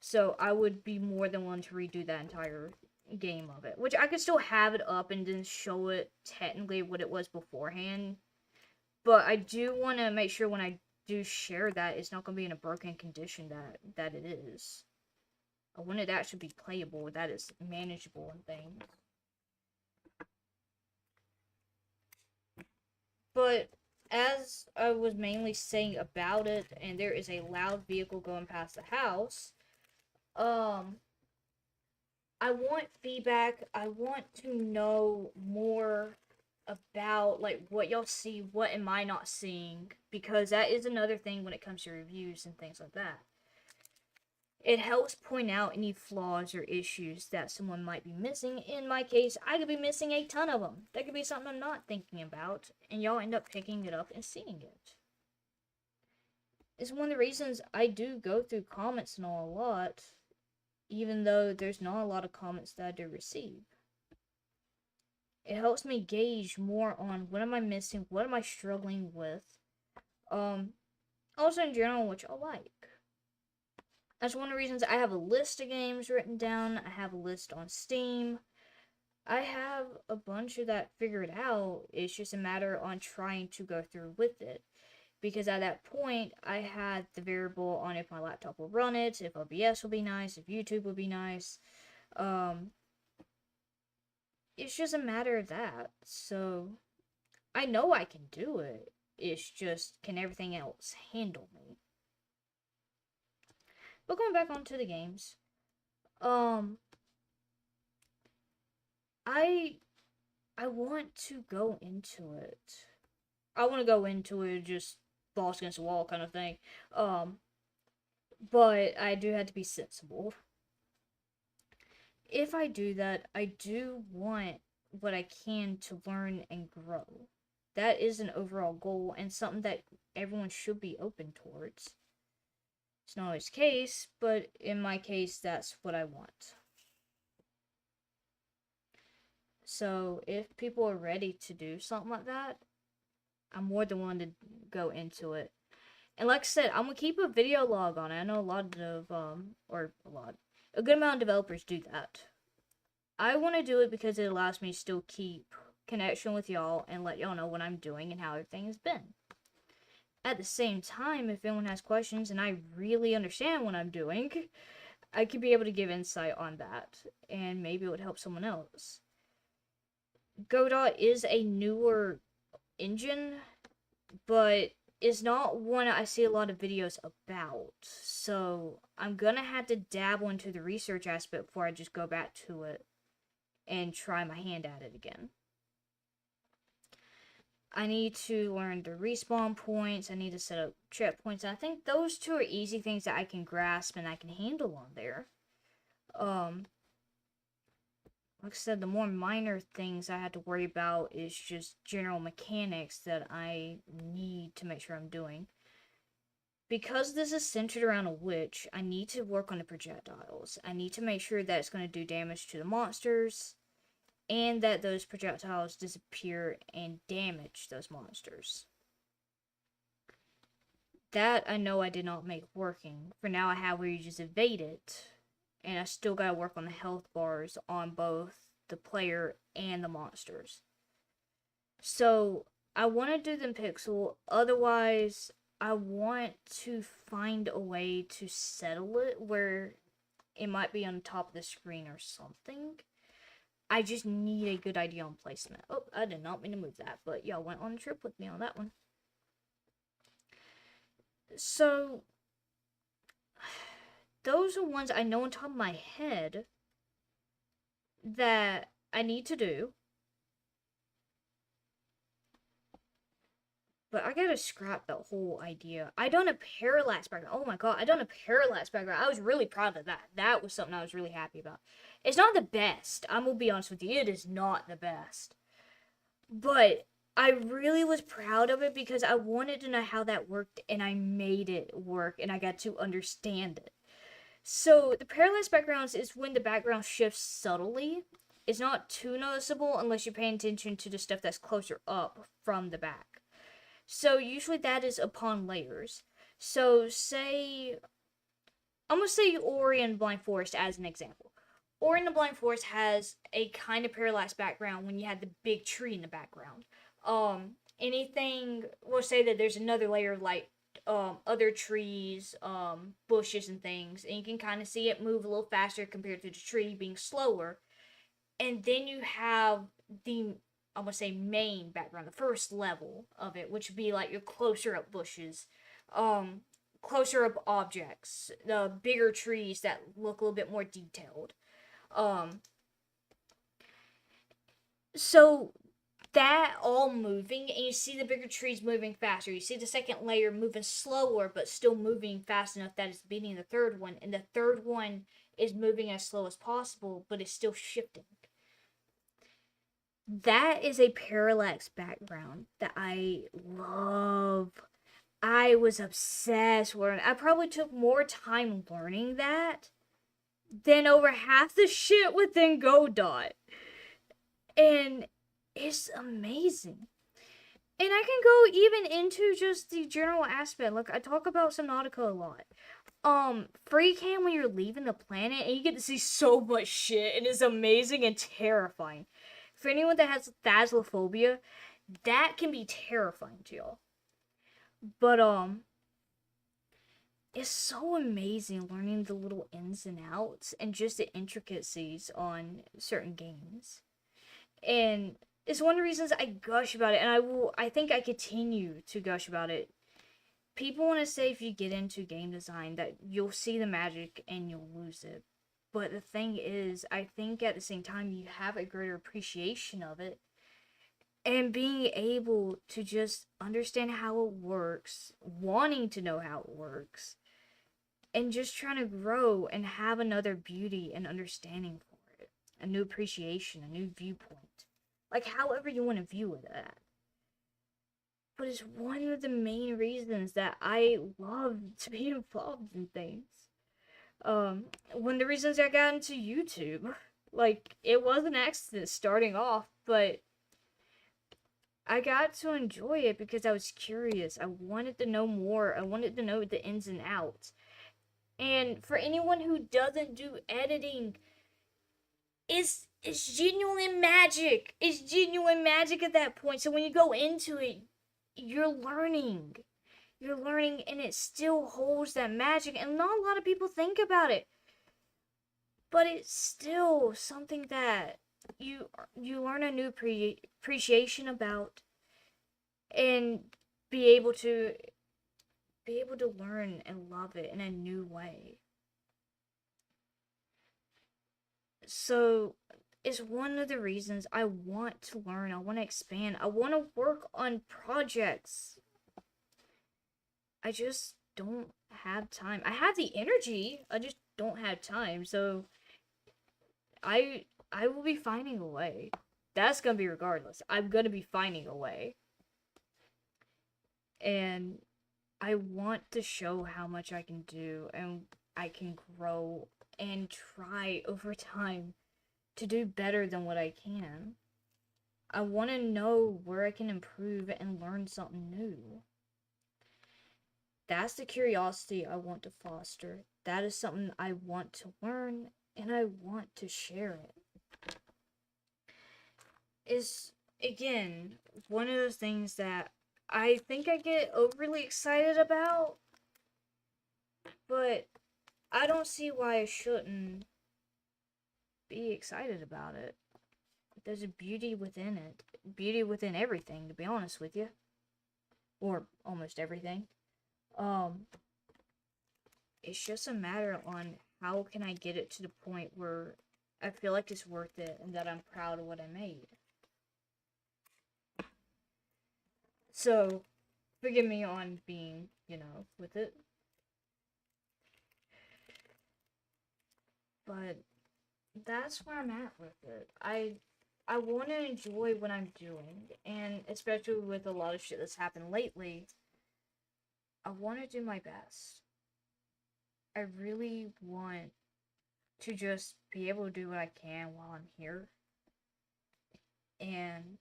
So I would be more than willing to redo that entire game of it, which I could still have it up and then show it technically what it was beforehand. But I do want to make sure when I do share that, it's not going to be in a broken condition that it is. I want it to actually be playable, that is manageable and things. But as I was mainly saying about it, and there is a loud vehicle going past the house, I want feedback. I want to know more about like what y'all see, what am I not seeing, because that is another thing when it comes to reviews and things like that. It helps point out any flaws or issues that someone might be missing. In my case, I could be missing a ton of them. That could be something I'm not thinking about, and y'all end up picking it up and seeing it. It's one of the reasons I do go through comments and all a lot, even though there's not a lot of comments that I do receive. It helps me gauge more on what am I missing, what am I struggling with, also in general what y'all like. That's one of the reasons I have a list of games written down. I have a list on Steam. I have a bunch of that figured out. It's just a matter on trying to go through with it. Because at that point, I had the variable on if my laptop will run it, if OBS will be nice, if YouTube will be nice. It's just a matter of that. So, I know I can do it. It's just, can everything else handle me? But going back onto the games, I want to go into it. I want to go into it just balls against the wall kind of thing. But I do have to be sensible. If I do that, I do want what I can to learn and grow. That is an overall goal and something that everyone should be open towards. It's not always the case, but in my case, that's what I want. So, if people are ready to do something like that, I'm more than willing to go into it. And like I said, I'm gonna keep a video log on it. I know a good amount of developers do that. I want to do it because it allows me to still keep connection with y'all and let y'all know what I'm doing and how everything has been. At the same time, if anyone has questions and I really understand what I'm doing, I could be able to give insight on that, and maybe it would help someone else. Godot is a newer engine, but it's not one I see a lot of videos about, so I'm gonna have to dabble into the research aspect before I just go back to it and try my hand at it again. I need to learn the respawn points, I need to set up checkpoints, and I think those two are easy things that I can grasp and I can handle on there. Like I said, the more minor things I had to worry about is just general mechanics that I need to make sure I'm doing. Because this is centered around a witch, I need to work on the projectiles. I need to make sure that it's going to do damage to the monsters, and that those projectiles disappear and damage those monsters. That I know I did not make working. For now I have where you just evade it, and I still gotta work on the health bars on both the player and the monsters. So I want to do them pixel, otherwise I want to find a way to settle it where it might be on top of the screen or something. I just need a good idea on placement. Oh, I did not mean to move that, but y'all went on a trip with me on that one. So, those are ones I know on top of my head that I need to do. But I gotta scrap that whole idea. I done a parallax background. Oh my god, I done a parallax background. I was really proud of that. That was something I was really happy about. It's not the best. I'm gonna be honest with you. It is not the best. But I really was proud of it because I wanted to know how that worked and I made it work and I got to understand it. So the parallax backgrounds is when the background shifts subtly. It's not too noticeable unless you're paying attention to the stuff that's closer up from the back. So usually that is upon layers. So I'm gonna say Ori and Blind Forest as an example. Ori and the Blind Forest has a kind of parallax background when you had the big tree in the background. Anything, we'll say that there's another layer of like other trees, bushes and things, and you can kind of see it move a little faster compared to the tree being slower. And then you have the, I'm gonna say, main background, the first level of it, which would be like your closer up bushes, closer up objects, the bigger trees that look a little bit more detailed. So that all moving, and you see the bigger trees moving faster. You see the second layer moving slower, but still moving fast enough that it's beating the third one, and the third one is moving as slow as possible, but it's still shifting. That is a parallax background that I love. I was obsessed with it. I probably took more time learning that than over half the shit within Godot. And it's amazing. And I can go even into just the general aspect. Like, I talk about Subnautica a lot. Free cam when you're leaving the planet, and you get to see so much shit, and it's amazing and terrifying. For anyone that has thassophobia, that can be terrifying to y'all. But, it's so amazing learning the little ins and outs and just the intricacies on certain games. And it's one of the reasons I gush about it, and I think I continue to gush about it. People want to say if you get into game design that you'll see the magic and you'll lose it. But the thing is, I think at the same time you have a greater appreciation of it. And being able to just understand how it works, wanting to know how it works, and just trying to grow and have another beauty and understanding for it. A new appreciation, a new viewpoint. Like, however you want to view it at. But it's one of the main reasons that I love to be involved in things. One of the reasons I got into YouTube. Like, it was an accident starting off, but I got to enjoy it because I was curious. I wanted to know more. I wanted to know the ins and outs. And for anyone who doesn't do editing, It's genuine magic. It's genuine magic at that point. So when you go into it, you're learning. You're learning, and it still holds that magic. And not a lot of people think about it, but it's still something that you learn a new appreciation about, and be able to learn and love it in a new way. So it's one of the reasons I want to learn, I want to expand, I want to work on projects. I just don't have time. I have the energy, I just don't have time. So I will be finding a way. That's gonna be regardless. I'm gonna be finding a way. And I want to show how much I can do, and I can grow and try over time to do better than what I can. I want to know where I can improve and learn something new. That's the curiosity I want to foster. That is something I want to learn, and I want to share it. Is, again, one of those things that I think I get overly excited about, but I don't see why I shouldn't be excited about it. There's a beauty within it. Beauty within everything, to be honest with you. Or almost everything. Um, it's just a matter on how can I get it to the point where I feel like it's worth it and that I'm proud of what I made. So, forgive me on being, with it. But that's where I'm at with it. I want to enjoy what I'm doing, and especially with a lot of shit that's happened lately, I want to do my best. I really want to just be able to do what I can while I'm here. And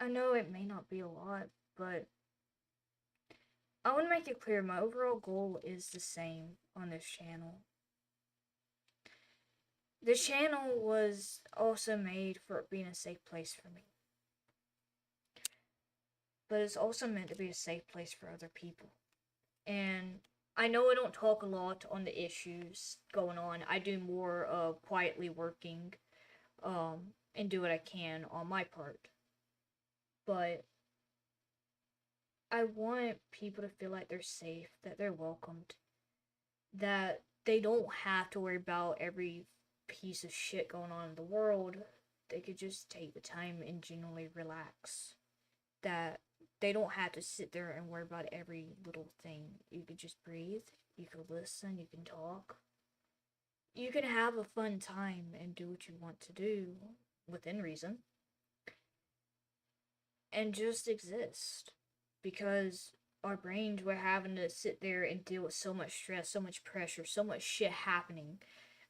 I know it may not be a lot, but I want to make it clear my overall goal is the same on this channel. The channel was also made for being a safe place for me. But it's also meant to be a safe place for other people. And I know I don't talk a lot on the issues going on. I do more of quietly working and do what I can on my part. But I want people to feel like they're safe, that they're welcomed, that they don't have to worry about every piece of shit going on in the world. They could just take the time and genuinely relax. That they don't have to sit there and worry about every little thing. You could just breathe, you could listen, you can talk. You can have a fun time and do what you want to do within reason. And just exist. Because our brains were having to sit there and deal with so much stress, so much pressure, so much shit happening.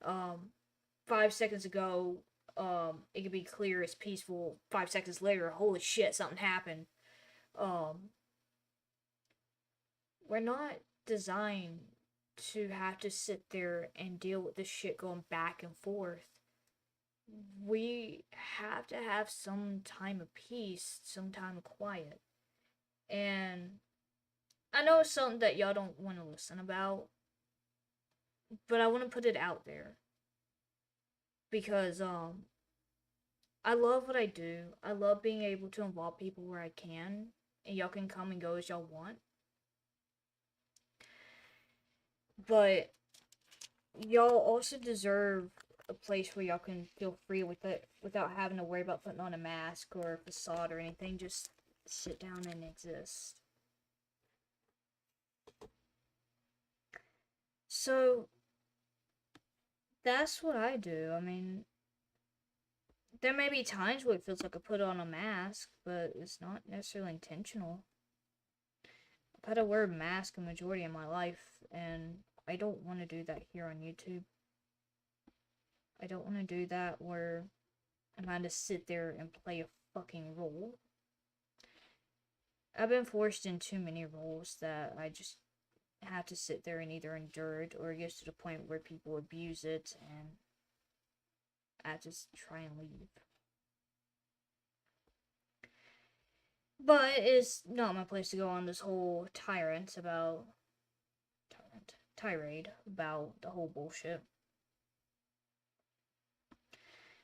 5 seconds ago, it could be clear as peaceful. 5 seconds later, holy shit, something happened. We're not designed to have to sit there and deal with this shit going back and forth. We have to have some time of peace, some time of quiet. And I know it's something that y'all don't want to listen about, but I want to put it out there. Because, I love what I do. I love being able to involve people where I can, and y'all can come and go as y'all want. But y'all also deserve a place where y'all can feel free with it without having to worry about putting on a mask or a facade or anything. Just sit down and exist. So that's what I do. I mean, there may be times where it feels like I put on a mask, but it's not necessarily intentional. I've had to wear a mask a majority of my life, and I don't want to do that here on YouTube. I don't want to do that where I'm going to sit there and play a fucking role. I've been forced in too many roles that I just have to sit there and either endure it, or it gets to the point where people abuse it, and I just try and leave. But it's not my place to go on this whole tirade about the whole bullshit.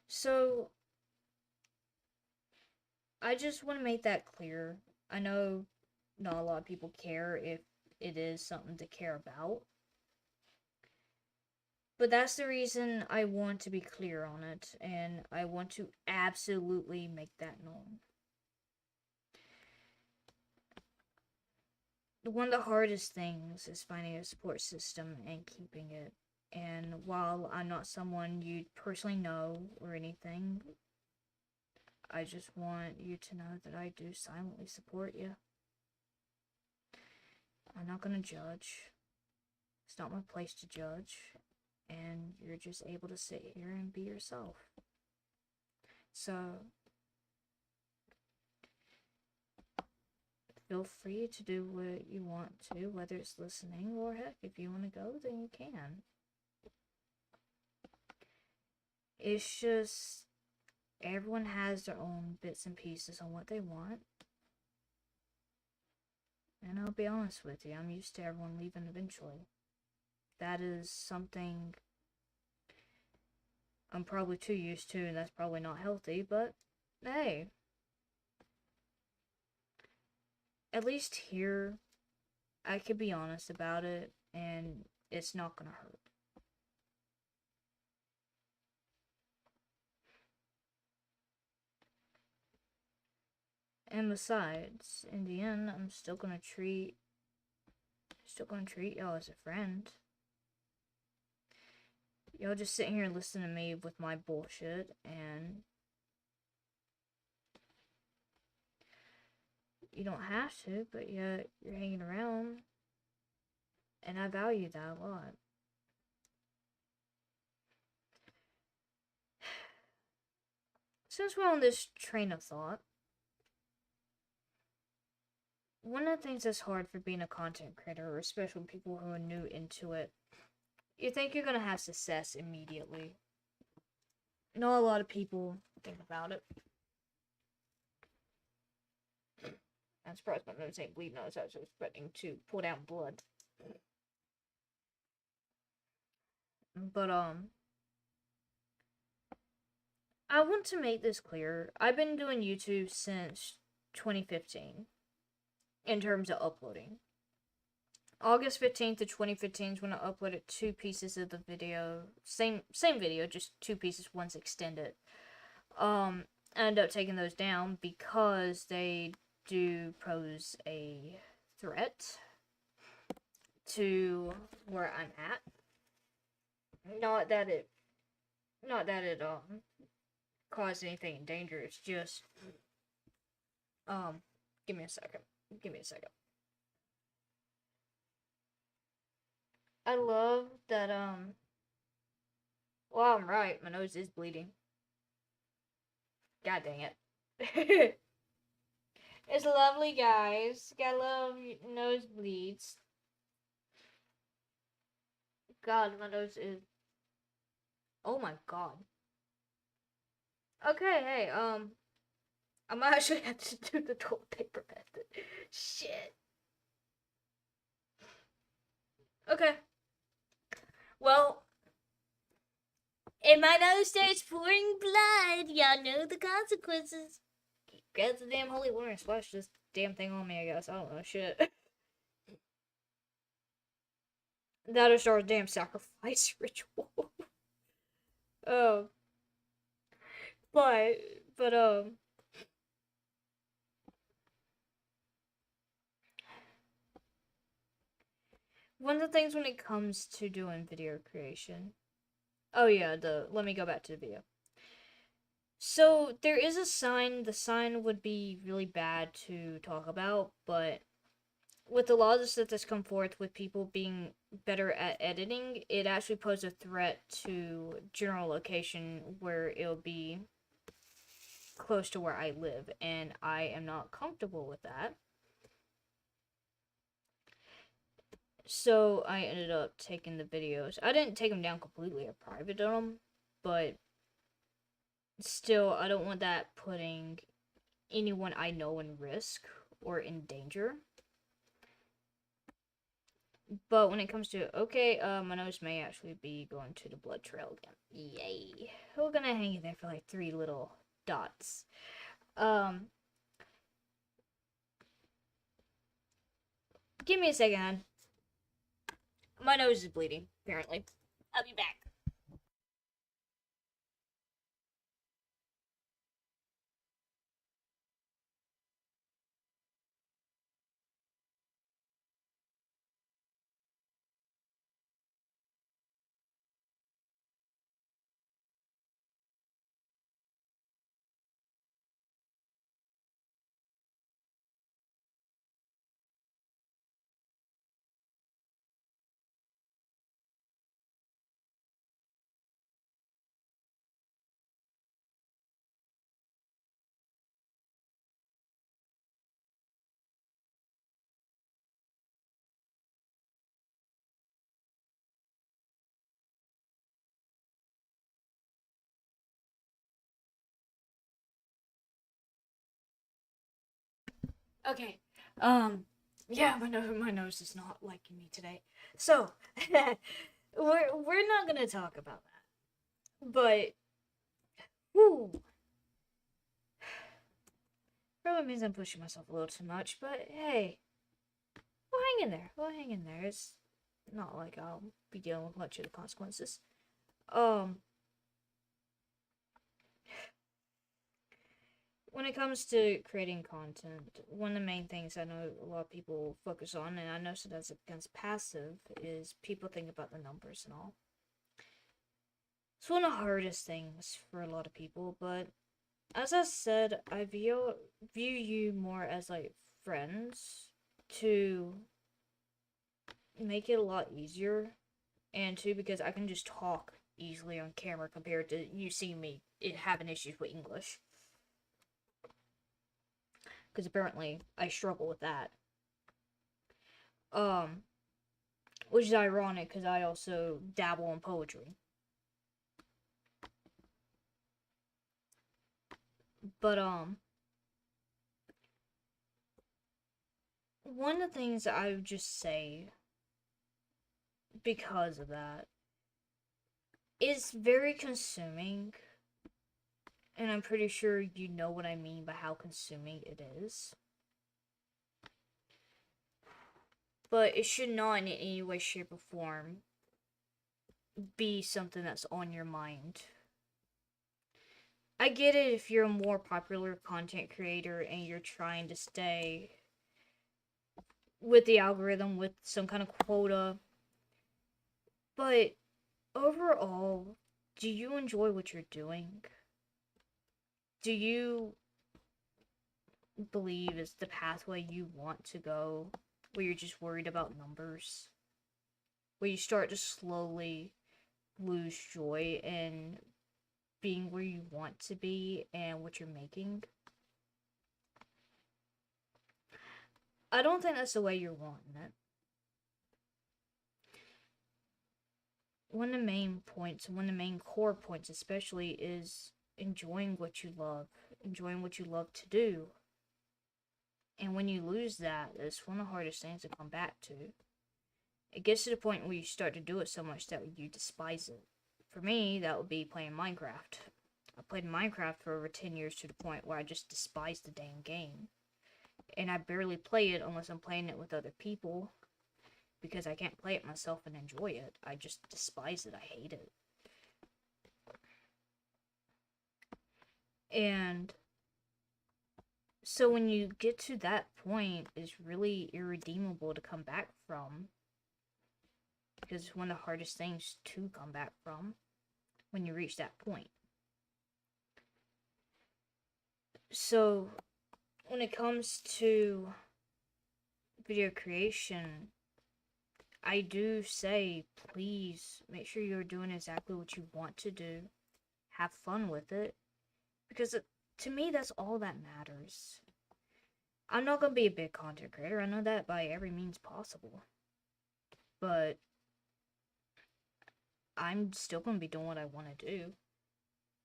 So I just want to make that clear. I know not a lot of people care if it is something to care about. But that's the reason I want to be clear on it, and I want to absolutely make that known. One of the hardest things is finding a support system and keeping it. And while I'm not someone you'd personally know or anything, I just want you to know that I do silently support you. I'm not gonna judge. It's not my place to judge. And you're just able to sit here and be yourself. So, feel free to do what you want to, whether it's listening or heck, if you want to go, then you can. It's just everyone has their own bits and pieces on what they want. And I'll be honest with you, I'm used to everyone leaving eventually. That is something I'm probably too used to, and that's probably not healthy, but hey. At least here, I could be honest about it, and it's not gonna hurt. And besides, in the end, I'm still gonna treat y'all as a friend. Y'all just sitting here listening to me with my bullshit, and you don't have to, but yet you're hanging around, and I value that a lot. Since we're on this train of thought, one of the things that's hard for being a content creator, or especially people who are new into it, you think you're gonna have success immediately. Not a lot of people think about it. I'm surprised my nose ain't bleeding. I was actually expecting to pull down blood. But, I want to make this clear. I've been doing YouTube since 2015 in terms of uploading. August 15th of 2015 is when I uploaded 2 pieces of the video. Same video, just 2 pieces, one's extended. I ended up taking those down because they do pose a threat to where I'm at. Not that it caused anything dangerous, just give me a second. I love that well, I'm right, my nose is bleeding. God dang it. It's lovely, guys. Gotta love nosebleeds. God, my nose is. Oh my god. Okay, hey, I might actually have to do the toilet paper method. Shit. Okay. Well, if my nose starts pouring blood, y'all know the consequences. Grab the damn holy water and splash this damn thing on me, I guess. I don't know, shit. That'll start a damn sacrifice ritual. Oh. But, one of the things when it comes to doing video creation. Oh yeah, let me go back to the video. So there is a sign. The sign would be really bad to talk about, but with a lot of the stuff that's come forth with people being better at editing, it actually poses a threat to general location where it'll be close to where I live, and I am not comfortable with that. So I ended up taking the videos. I didn't take them down completely. I privated them, but still, I don't want that putting anyone I know in risk or in danger. But when it comes to, okay, my nose may actually be going to the blood trail again. Yay. We're gonna hang it there for like 3 little dots. Um, Give me a second, hon. My nose is bleeding, apparently. I'll be back. Okay. Um, yeah, my nose is not liking me today. So, we're not gonna talk about that. But, whoo, probably means I'm pushing myself a little too much. But hey, we'll hang in there. We'll hang in there. It's not like I'll be dealing with much of the consequences. Um, when it comes to creating content, one of the main things I know a lot of people focus on, and I know sometimes it becomes passive, is people think about the numbers and all. It's one of the hardest things for a lot of people, but as I said, I view you more as like friends to make it a lot easier, and two because I can just talk easily on camera compared to you seeing me having issues with English. Because apparently I struggle with that. Um, which is ironic because I also dabble in poetry. But one of the things that I would just say because of that is very consuming, and I'm pretty sure you know what I mean by how consuming it is. But it should not in any way, shape, or form be something that's on your mind. I get it if you're a more popular content creator and you're trying to stay with the algorithm with some kind of quota. But overall, do you enjoy what you're doing? Do you believe it's the pathway you want to go, where you're just worried about numbers? Where you start to slowly lose joy in being where you want to be and what you're making? I don't think that's the way you're wanting it. One of the main points, one of the main core points especially, is enjoying what you love, enjoying what you love to do. And when you lose that, it's one of the hardest things to come back to. It gets to the point where you start to do it so much that you despise it. For me, that would be playing Minecraft. I played Minecraft for over 10 years to the point where I just despised the dang game. And I barely play it unless I'm playing it with other people, because I can't play it myself and enjoy it. I just despise it. I hate it. And so when you get to that point, it's really irredeemable to come back from, because it's one of the hardest things to come back from when you reach that point. So when it comes to video creation, I do say, please make sure you're doing exactly what you want to do. Have fun with it, because to me, that's all that matters. I'm not gonna be a big content creator. I know that by every means possible, but I'm still gonna be doing what I want to do.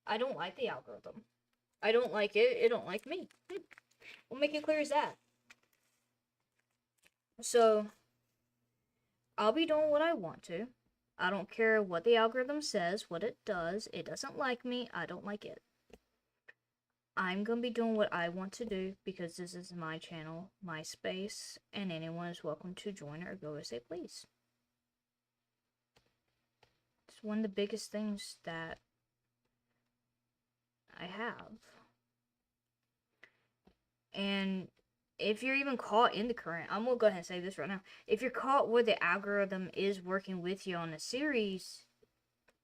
I don't like the algorithm. I don't like it. It don't like me. We'll make it clear as that. So, I'll be doing what I want to. I don't care what the algorithm says, what it does. It doesn't like me. I don't like it. I'm gonna be doing what I want to do because this is my channel, my space, and anyone is welcome to join or go as they please. It's one of the biggest things that I have. And if you're even caught in the current, I'm gonna go ahead and say this right now. If you're caught where the algorithm is working with you on a series,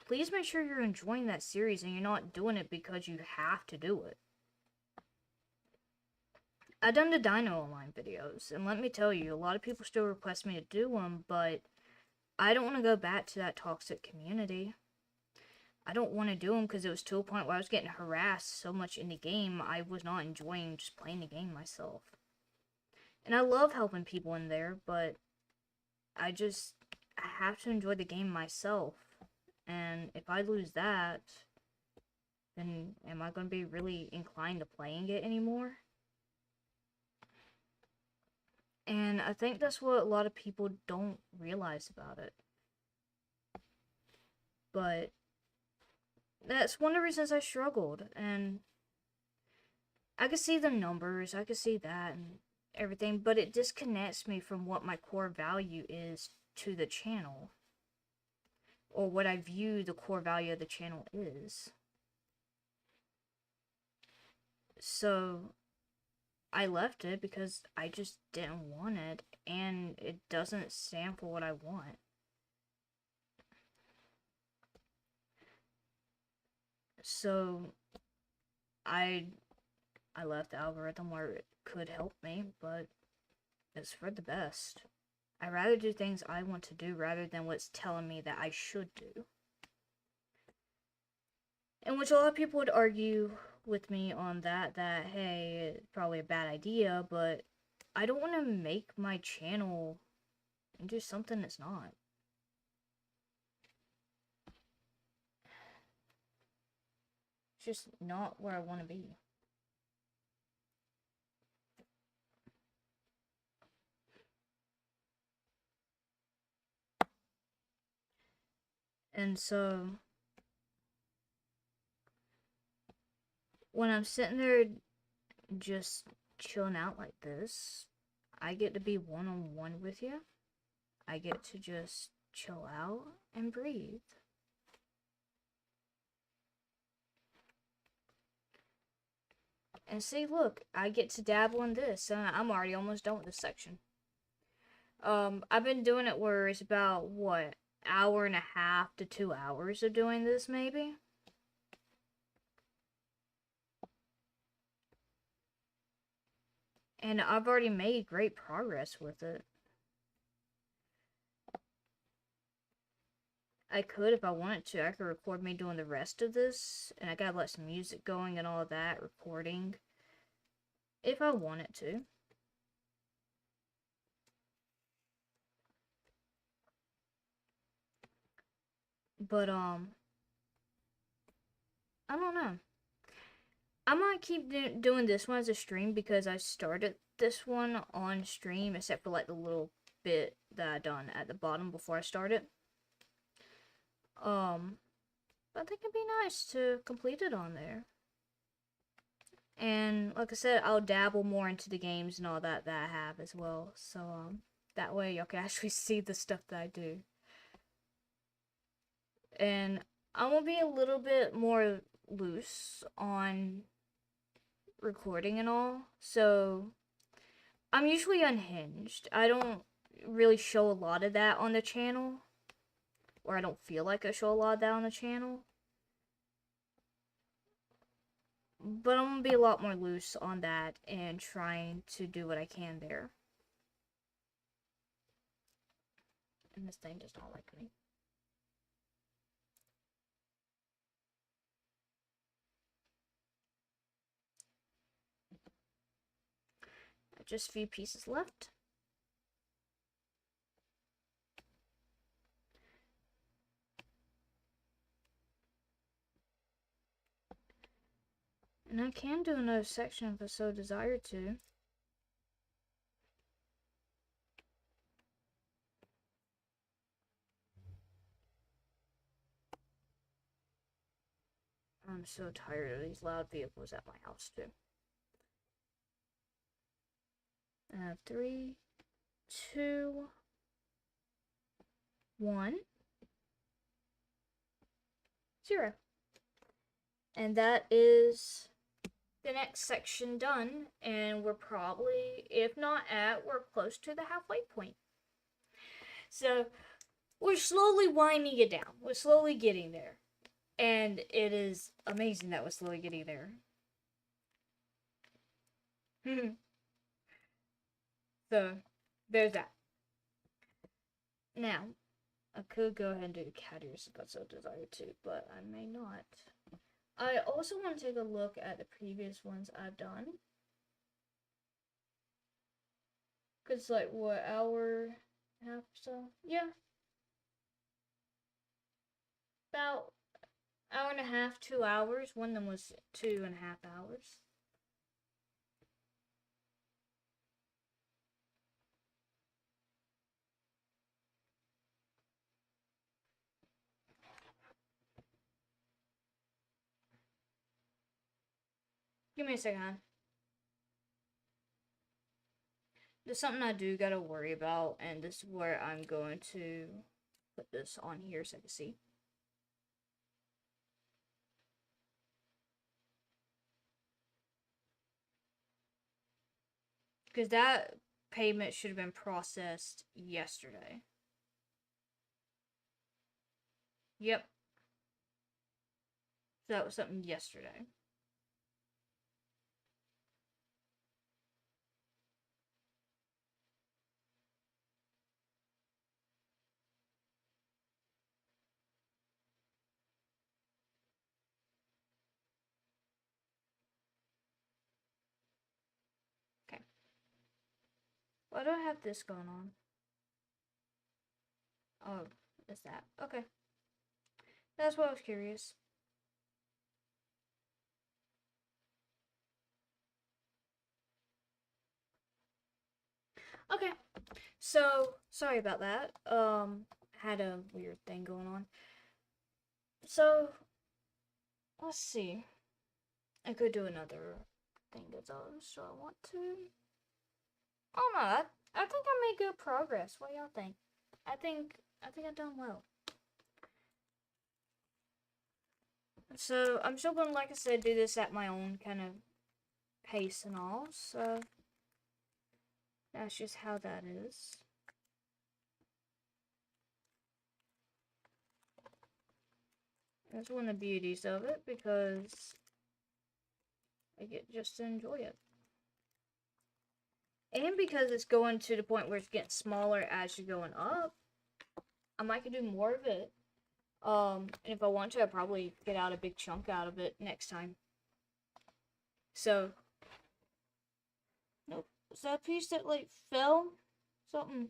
please make sure you're enjoying that series and you're not doing it because you have to do it. I've done the Dino Online videos, and let me tell you, a lot of people still request me to do them, but I don't want to go back to that toxic community. I don't want to do them because it was to a point where I was getting harassed so much in the game, I was not enjoying just playing the game myself. And I love helping people in there, but I have to enjoy the game myself. And if I lose that, then am I going to be really inclined to playing it anymore? And I think that's what a lot of people don't realize about it. But that's one of the reasons I struggled. And I could see the numbers, I could see that and everything, but it disconnects me from what my core value is to the channel. Or what I view the core value of the channel is. So I left it because I just didn't want it, and it doesn't stand for what I want. So I left the algorithm where it could help me, but it's for the best. I'd rather do things I want to do rather than what's telling me that I should do. And which a lot of people would argue with me on that, hey, it's probably a bad idea, but I don't want to make my channel into something it's not. It's just not where I want to be. And so, when I'm sitting there just chilling out like this, I get to be one-on-one with you. I get to just chill out and breathe. And see, look, I get to dabble in this. I'm already almost done with this section. I've been doing it where it's about, what, hour and a half to 2 hours of doing this, maybe? And I've already made great progress with it. I could, if I wanted to, I could record me doing the rest of this, and I gotta let some music going and all of that, recording, if I wanted to. But, I don't know. I might keep doing this one as a stream because I started this one on stream, except for, like, the little bit that I done at the bottom before I started. But I think it'd be nice to complete it on there. And like I said, I'll dabble more into the games and all that I have as well. So that way y'all can actually see the stuff that I do. And I'm gonna be a little bit more loose on recording and all. So I'm usually unhinged. I don't really show a lot of that on the channel. Or I don't feel like I show a lot of that on the channel. But I'm gonna be a lot more loose on that and trying to do what I can there. And this thing does not like me. Just a few pieces left. And I can do another section if I so desire to. I'm so tired of these loud vehicles at my house too. 3, 2, 1, 0. And that is the next section done, and we're probably, if not at, we're close to the halfway point. So we're slowly winding it down. We're slowly getting there. And it is amazing that we're slowly getting there. So, there's that. Now, I could go ahead and do cat ears if I so desire to, but I may not. I also want to take a look at the previous ones I've done. Because, like, what, hour and a half or so? Yeah. About hour and a half, 2 hours. One of them was 2.5 hours. Give me a second, hon. There's something I do gotta worry about, and this is where I'm going to put this on here so I can see. Because that payment should have been processed yesterday. Yep. So that was something yesterday. Okay. Why do I have this going on? Oh, is that? Okay. That's what I was curious. Okay. So, sorry about that. Had a weird thing going on. So, let's see. I could do another thing as well, so I want to. Oh no, I think I made good progress. What y'all think? I think I've done well. So I'm still gonna, like I said, do this at my own kind of pace and all. So that's just how that is. That's one of the beauties of it, because I get just to enjoy it. And because it's going to the point where it's getting smaller as you're going up, I might could do more of it. And if I want to, I'll probably get out a big chunk out of it next time. So, nope. Is that a piece that, like, fell? Something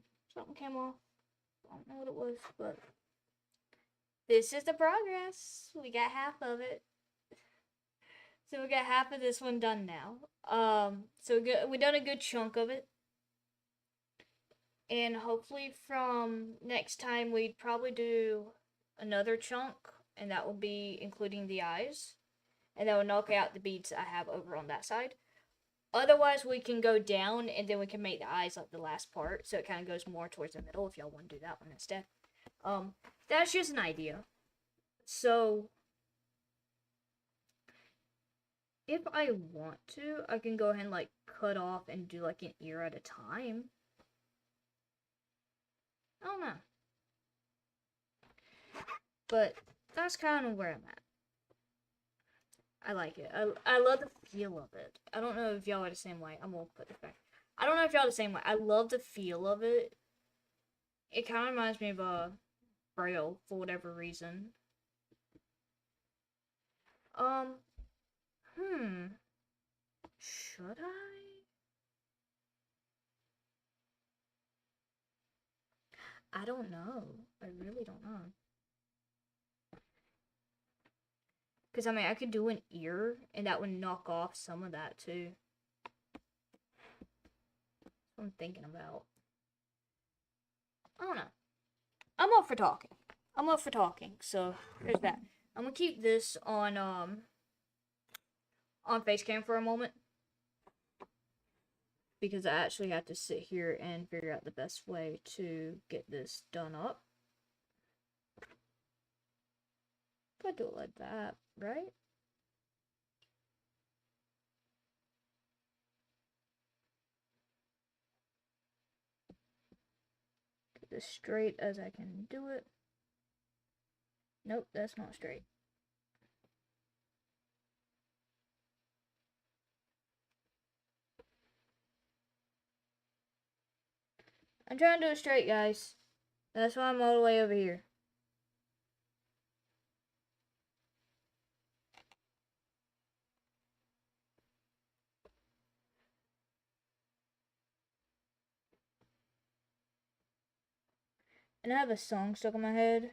came off. I don't know what it was, but this is the progress. We got half of it. So we got half of this one done now. So we done a good chunk of it. And hopefully from next time we'd probably do another chunk, and that will be including the eyes. And that will knock out the beads I have over on that side. Otherwise, we can go down, and then we can make the eyes like the last part, so it kind of goes more towards the middle if y'all want to do that one instead. That's just an idea. So, if I want to, I can go ahead and, like, cut off and do, like, an ear at a time. I don't know. But that's kind of where I'm at. I like it. I love the feel of it. I don't know if y'all are the same way. I'm gonna put it back. I don't know if y'all are the same way. I love the feel of it. It kind of reminds me of a Braille for whatever reason. Should I don't know. I really don't know. Because, I mean, I could do an ear, and that would knock off some of that, too. That's what I'm thinking about. I don't know. I'm up for talking. So, there's that. I'm gonna keep this on Facecam for a moment. Because I actually have to sit here and figure out the best way to get this done up. If I do it like that, right? Get this straight as I can do it. Nope, that's not straight. I'm trying to do it straight, guys. That's why I'm all the way over here. And I have a song stuck in my head.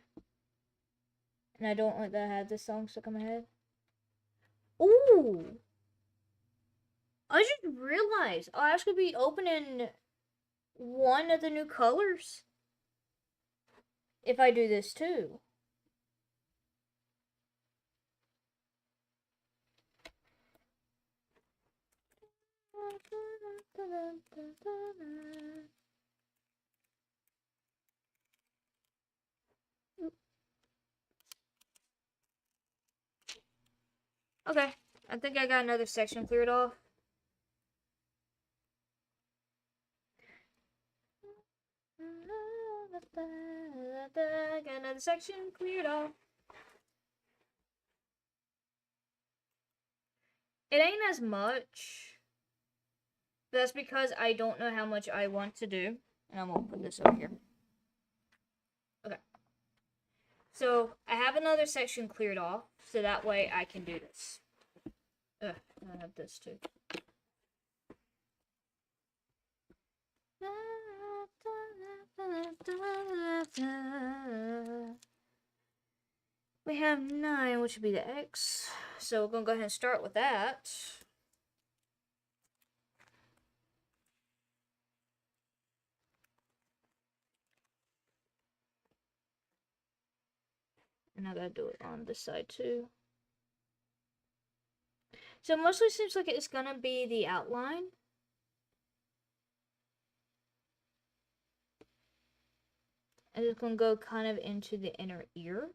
And I don't like that I had this song stuck in my head. Ooh! I just realized I'll actually be opening one of the new colors if I do this too. Okay, I think I got another section cleared off. Got another section cleared off. It ain't as much. That's because I don't know how much I want to do. And I'm gonna put this over here. Okay. So I have another section cleared off, so that way I can do this. I have this too. We have 9, which would be the X. So we're gonna go ahead and start with that. And I gotta do it on this side too. So it mostly seems like it's gonna be the outline. And it's gonna go kind of into the inner ear.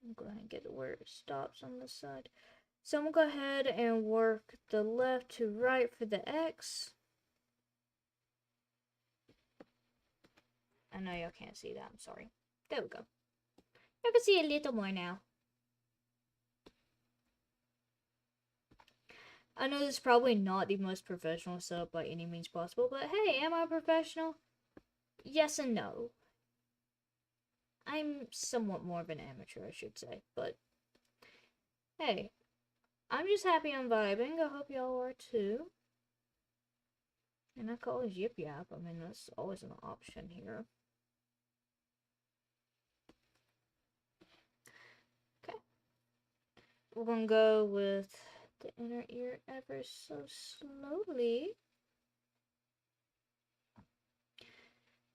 I'll go ahead and get it where it stops on this side. So I'm gonna go ahead and work the left to right for the X. I know y'all can't see that, I'm sorry. There we go. You can see a little more now. I know this is probably not the most professional setup by any means possible, but hey, am I professional? Yes and no. I'm somewhat more of an amateur, I should say, but hey, I'm just happy I'm vibing. I hope y'all are too. And I can always yip yap. I mean, that's always an option here. Okay. We're gonna go with the inner ear ever so slowly.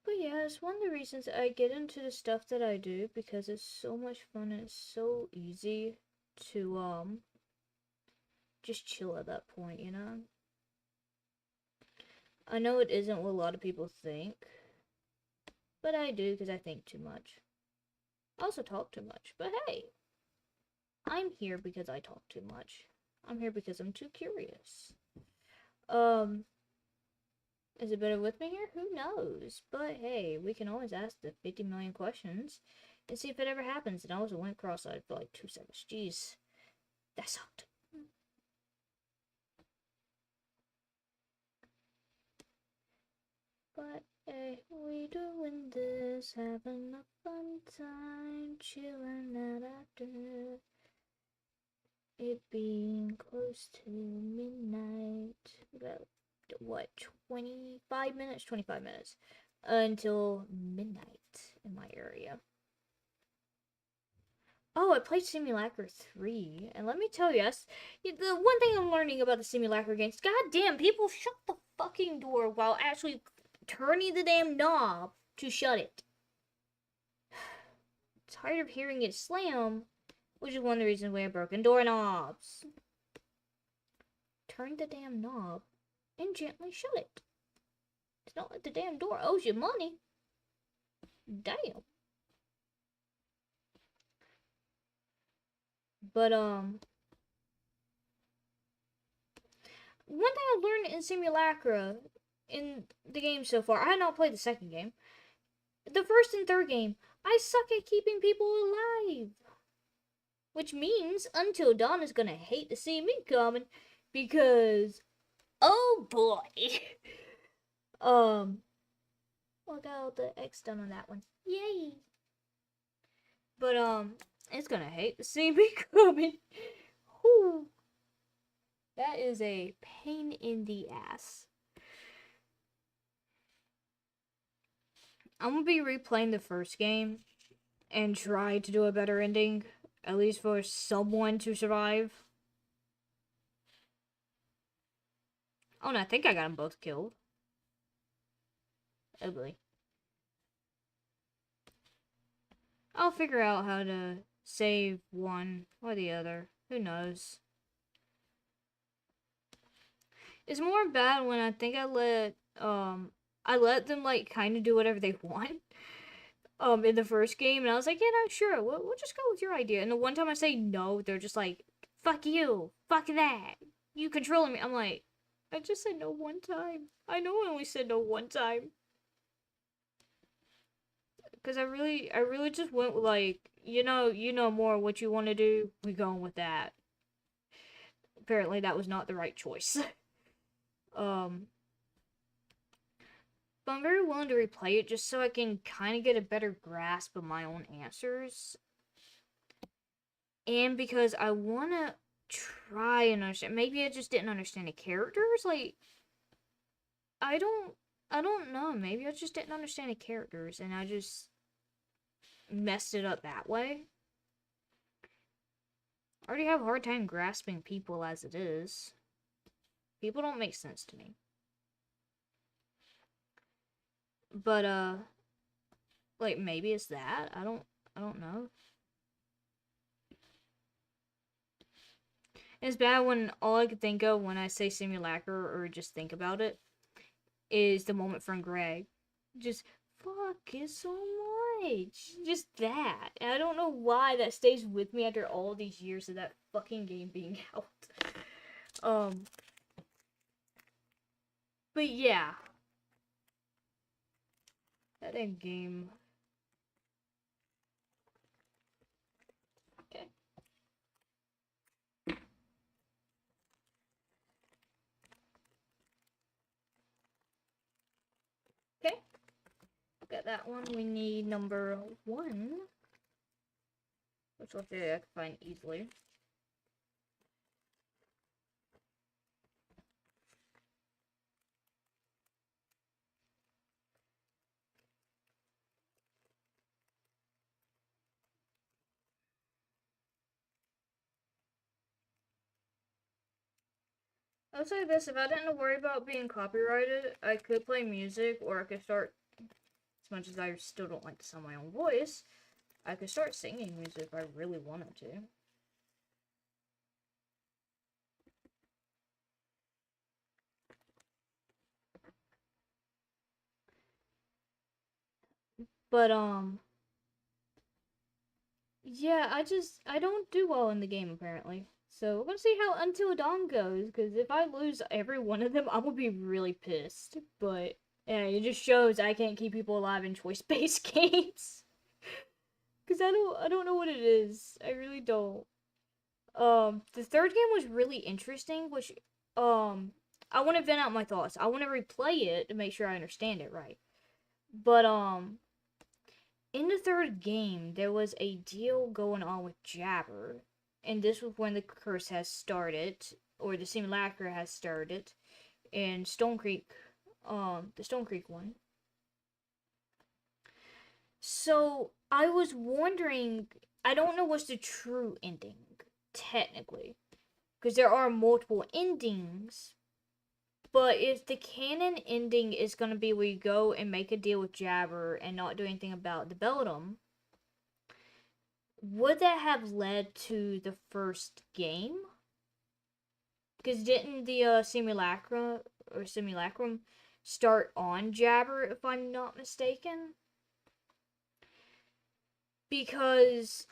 But yeah, it's one of the reasons I get into the stuff that I do because it's so much fun and it's so easy to just chill at that point, you know? I know it isn't what a lot of people think, but I do because I think too much. I also talk too much, but hey, I'm here because I talk too much. I'm here because I'm too curious. Is it better with me here? Who knows? But hey, we can always ask the 50 million questions and see if it ever happens. And I also went cross-eyed for like 2 seconds. Jeez, that sucked. But hey, we doing this, having a fun time, chilling out after it being close to midnight. We got what, 25 minutes? 25 minutes. until midnight in my area. Oh, I played Simulacra 3, and let me tell you, the one thing I'm learning about the Simulacra games, goddamn, people shut the fucking door while actually turning the damn knob to shut it. Tired of hearing it slam, which is one of the reasons why I broken doorknobs. Turn the damn knob and gently shut it. It's not like the damn door owes you money. Damn. But, one thing I've learned in Simulacra in the game so far, I have not played the second game. The first and third game, I suck at keeping people alive. Which means Until Dawn is gonna hate to see me coming because, oh boy. I got the X done on that one. Yay. But, it's gonna hate to see me coming. Whew. That is a pain in the ass. I'm gonna be replaying the first game and try to do a better ending, at least for someone to survive. Oh no, I think I got them both killed. Ugly. I'll figure out how to save one or the other. Who knows? It's more bad when I think I let them like kind of do whatever they want. In the first game, and I was like, yeah, no, sure, we'll just go with your idea. And the one time I say no, they're just like, fuck you, fuck that, you controlling me. I'm like, I just said no one time. I know I only said no one time. Because I really just went with like, you know more what you want to do, we going with that. Apparently that was not the right choice. But I'm very willing to replay it just so I can kind of get a better grasp of my own answers. And because I want to try and understand. Maybe I just didn't understand the characters. Like, I don't know. Maybe I just didn't understand the characters and I just messed it up that way. I already have a hard time grasping people as it is. People don't make sense to me. But like maybe it's that. I don't know. It's bad when all I could think of when I say simulacra or just think about it is the moment from Greg. Just fuck it so much. Just that. And I don't know why that stays with me after all these years of that fucking game being out. But yeah. That end game. Okay. Okay. Got that one. We need number 1. Which hopefully I can find easily. I'll say this, if I didn't worry about being copyrighted, I could play music, or I could start, as much as I still don't like the sound of my own voice, I could start singing music if I really wanted to. But, yeah, I don't do well in the game, apparently. So, we're gonna see how Until Dawn goes, because if I lose every one of them, I'm gonna be really pissed. But, yeah, it just shows I can't keep people alive in choice-based games. Because I don't know what it is. I really don't. The third game was really interesting, which, I want to vent out my thoughts. I want to replay it to make sure I understand it right. But, in the third game, there was a deal going on with Jabber, and this was when the curse has started, or the simulacra has started, in Stone Creek, the Stone Creek one. So I was wondering, I don't know what's the true ending, technically, because there are multiple endings. But if the canon ending is gonna be where you go and make a deal with Jabber and not do anything about the Beldam, would that have led to the first game? Because didn't the simulacrum start on Jabber, if I'm not mistaken? Because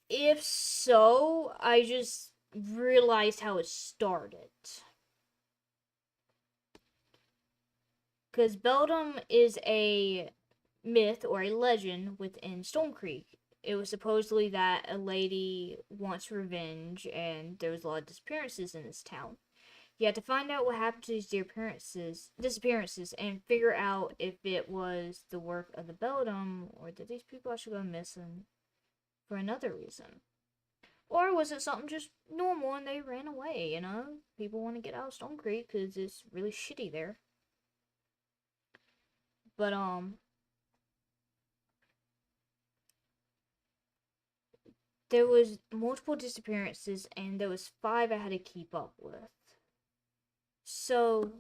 if so, I just realized how it started. Because Beldam is a myth or a legend within Stone Creek. It was supposedly that a lady wants revenge, and there was a lot of disappearances in this town. You had to find out what happened to these disappearances, and figure out if it was the work of the Beldam, or did these people actually go missing for another reason? Or was it something just normal and they ran away, you know? People want to get out of Stone Creek because it's really shitty there. But, there was multiple disappearances and there was 5 I had to keep up with. So,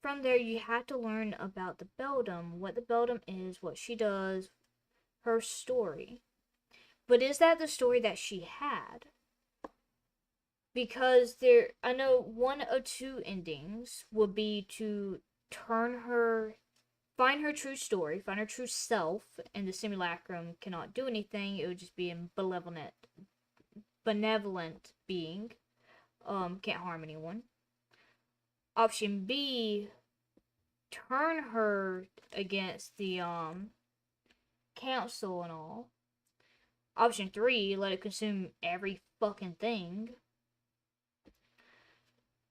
from there you have to learn about the Beldam, what the Beldam is, what she does, her story. But is that the story that she had? Because I know one of 2 endings would be to turn her, find her true story, find her true self, and the simulacrum cannot do anything. It would just be a benevolent being. Can't harm anyone. Option B, turn her against the council and all. Option 3, let it consume every fucking thing.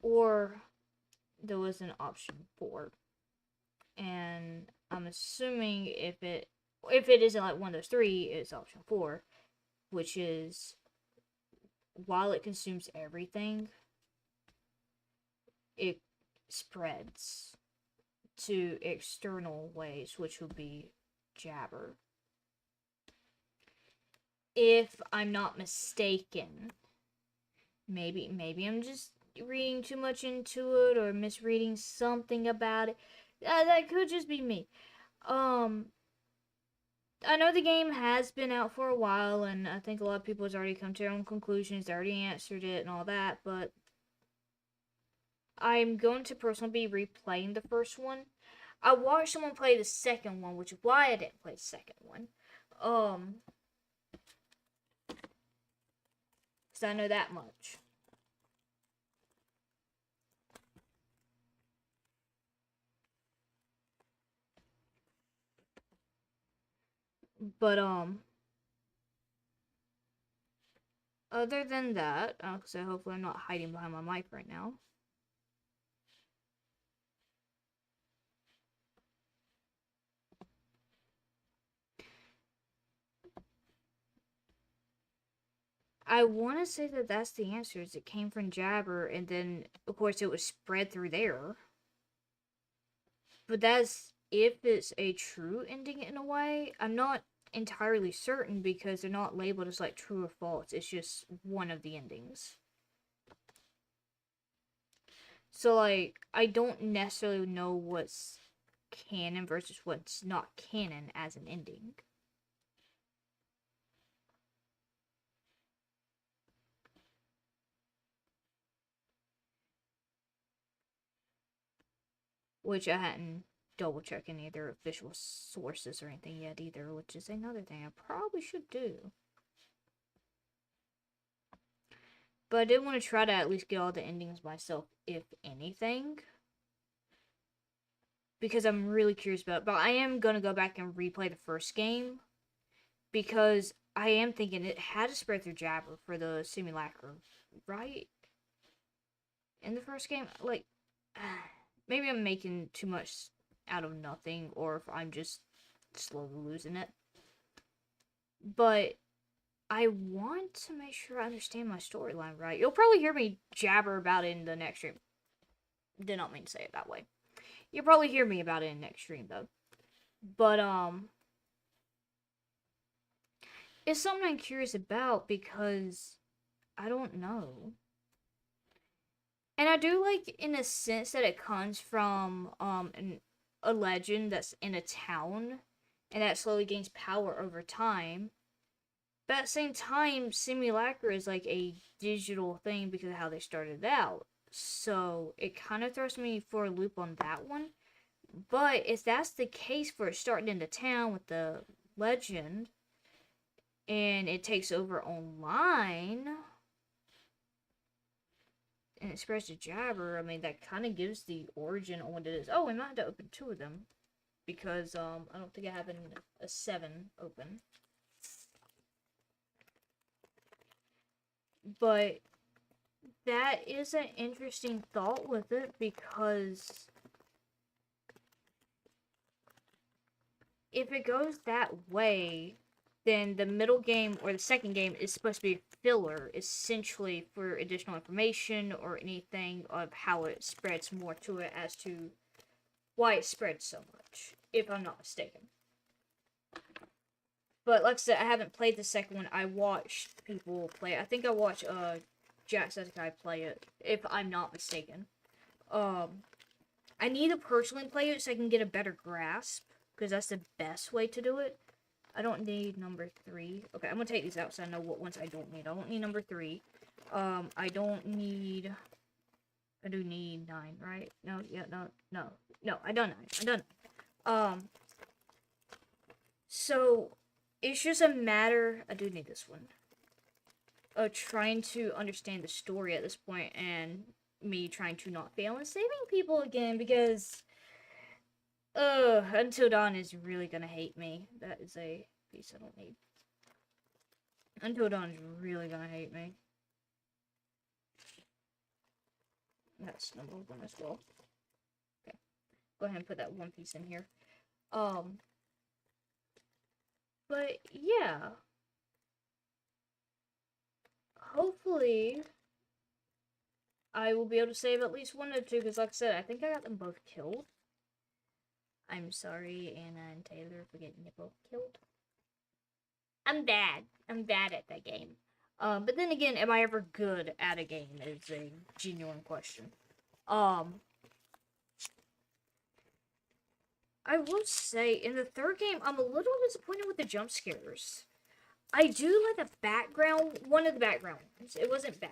Or there was an option 4. And I'm assuming if it isn't like one of those 3, it's option 4, which is while it consumes everything, it spreads to external ways, which would be Jabber. If I'm not mistaken, maybe I'm just reading too much into it or misreading something about it. That could just be me. I know the game has been out for a while, and I think a lot of people has already come to their own conclusions, already answered it and all that, but I'm going to personally be replaying the first one. I watched someone play the second one, which is why I didn't play the second one. Because I know that much. But, other than that, because hopefully I'm not hiding behind my mic right now. I want to say that that's the answer. Is it came from Jabber, and then of course it was spread through there. But that's if it's a true ending in a way. I'm not entirely certain because they're not labeled as like true or false. It's just one of the endings. So like I don't necessarily know what's canon versus what's not canon as an ending. Which I hadn't double checked any of their official sources or anything yet either, which is another thing I probably should do. But I did want to try to at least get all the endings myself, if anything. Because I'm really curious about it. But I am going to go back and replay the first game. Because I am thinking it had to spread through Jabber for the simulacrum, right? In the first game? Like, maybe I'm making too much out of nothing, or if I'm just slowly losing it. But I want to make sure I understand my storyline right. You'll probably hear me jabber about it in the next stream. Did not mean to say it that way. You'll probably hear me about it in the next stream, though. But, it's something I'm curious about because I don't know. And I do like in a sense that it comes from a legend that's in a town and that slowly gains power over time. But at the same time, Simulacra is like a digital thing because of how they started out. So it kind of throws me for a loop on that one. But if that's the case for it starting in the town with the legend and it takes over online and it spreads to Jabber, I mean, that kind of gives the origin on what it is. Oh, we might have to open two of them because I don't think I have a 7 open. But that is an interesting thought with it because if it goes that way, then the middle game or the second game is supposed to be filler, essentially for additional information or anything of how it spreads more to it as to why it spreads so much, if I'm not mistaken. But like I said, I haven't played the second one. I watched people play it. I think I watched Jacksepticeye play it, if I'm not mistaken. I need to personally play it so I can get a better grasp, because that's the best way to do it. I don't need number 3. Okay, I'm gonna take these out so I know what ones I don't need. I don't need number 3. I don't need... I do need 9, right? No, yeah, no, I don't 9. I don't 9. So, it's just a matter... I do need this one. Of trying to understand the story at this point, and me trying to not fail and saving people again, because... Until Dawn is really gonna hate me. That is a piece I don't need. Until Dawn is really gonna hate me. That's number 1 as well. Okay. Go ahead and put that one piece in here. But yeah. Hopefully I will be able to save at least 1 or 2, because like I said, I think I got them both killed. I'm sorry, Anna and Taylor, for getting you both killed. I'm bad. I'm bad at that game. But then again, am I ever good at a game is a genuine question. I will say, in the third game, I'm a little disappointed with the jump scares. I do like the background, one of the background ones. It wasn't bad.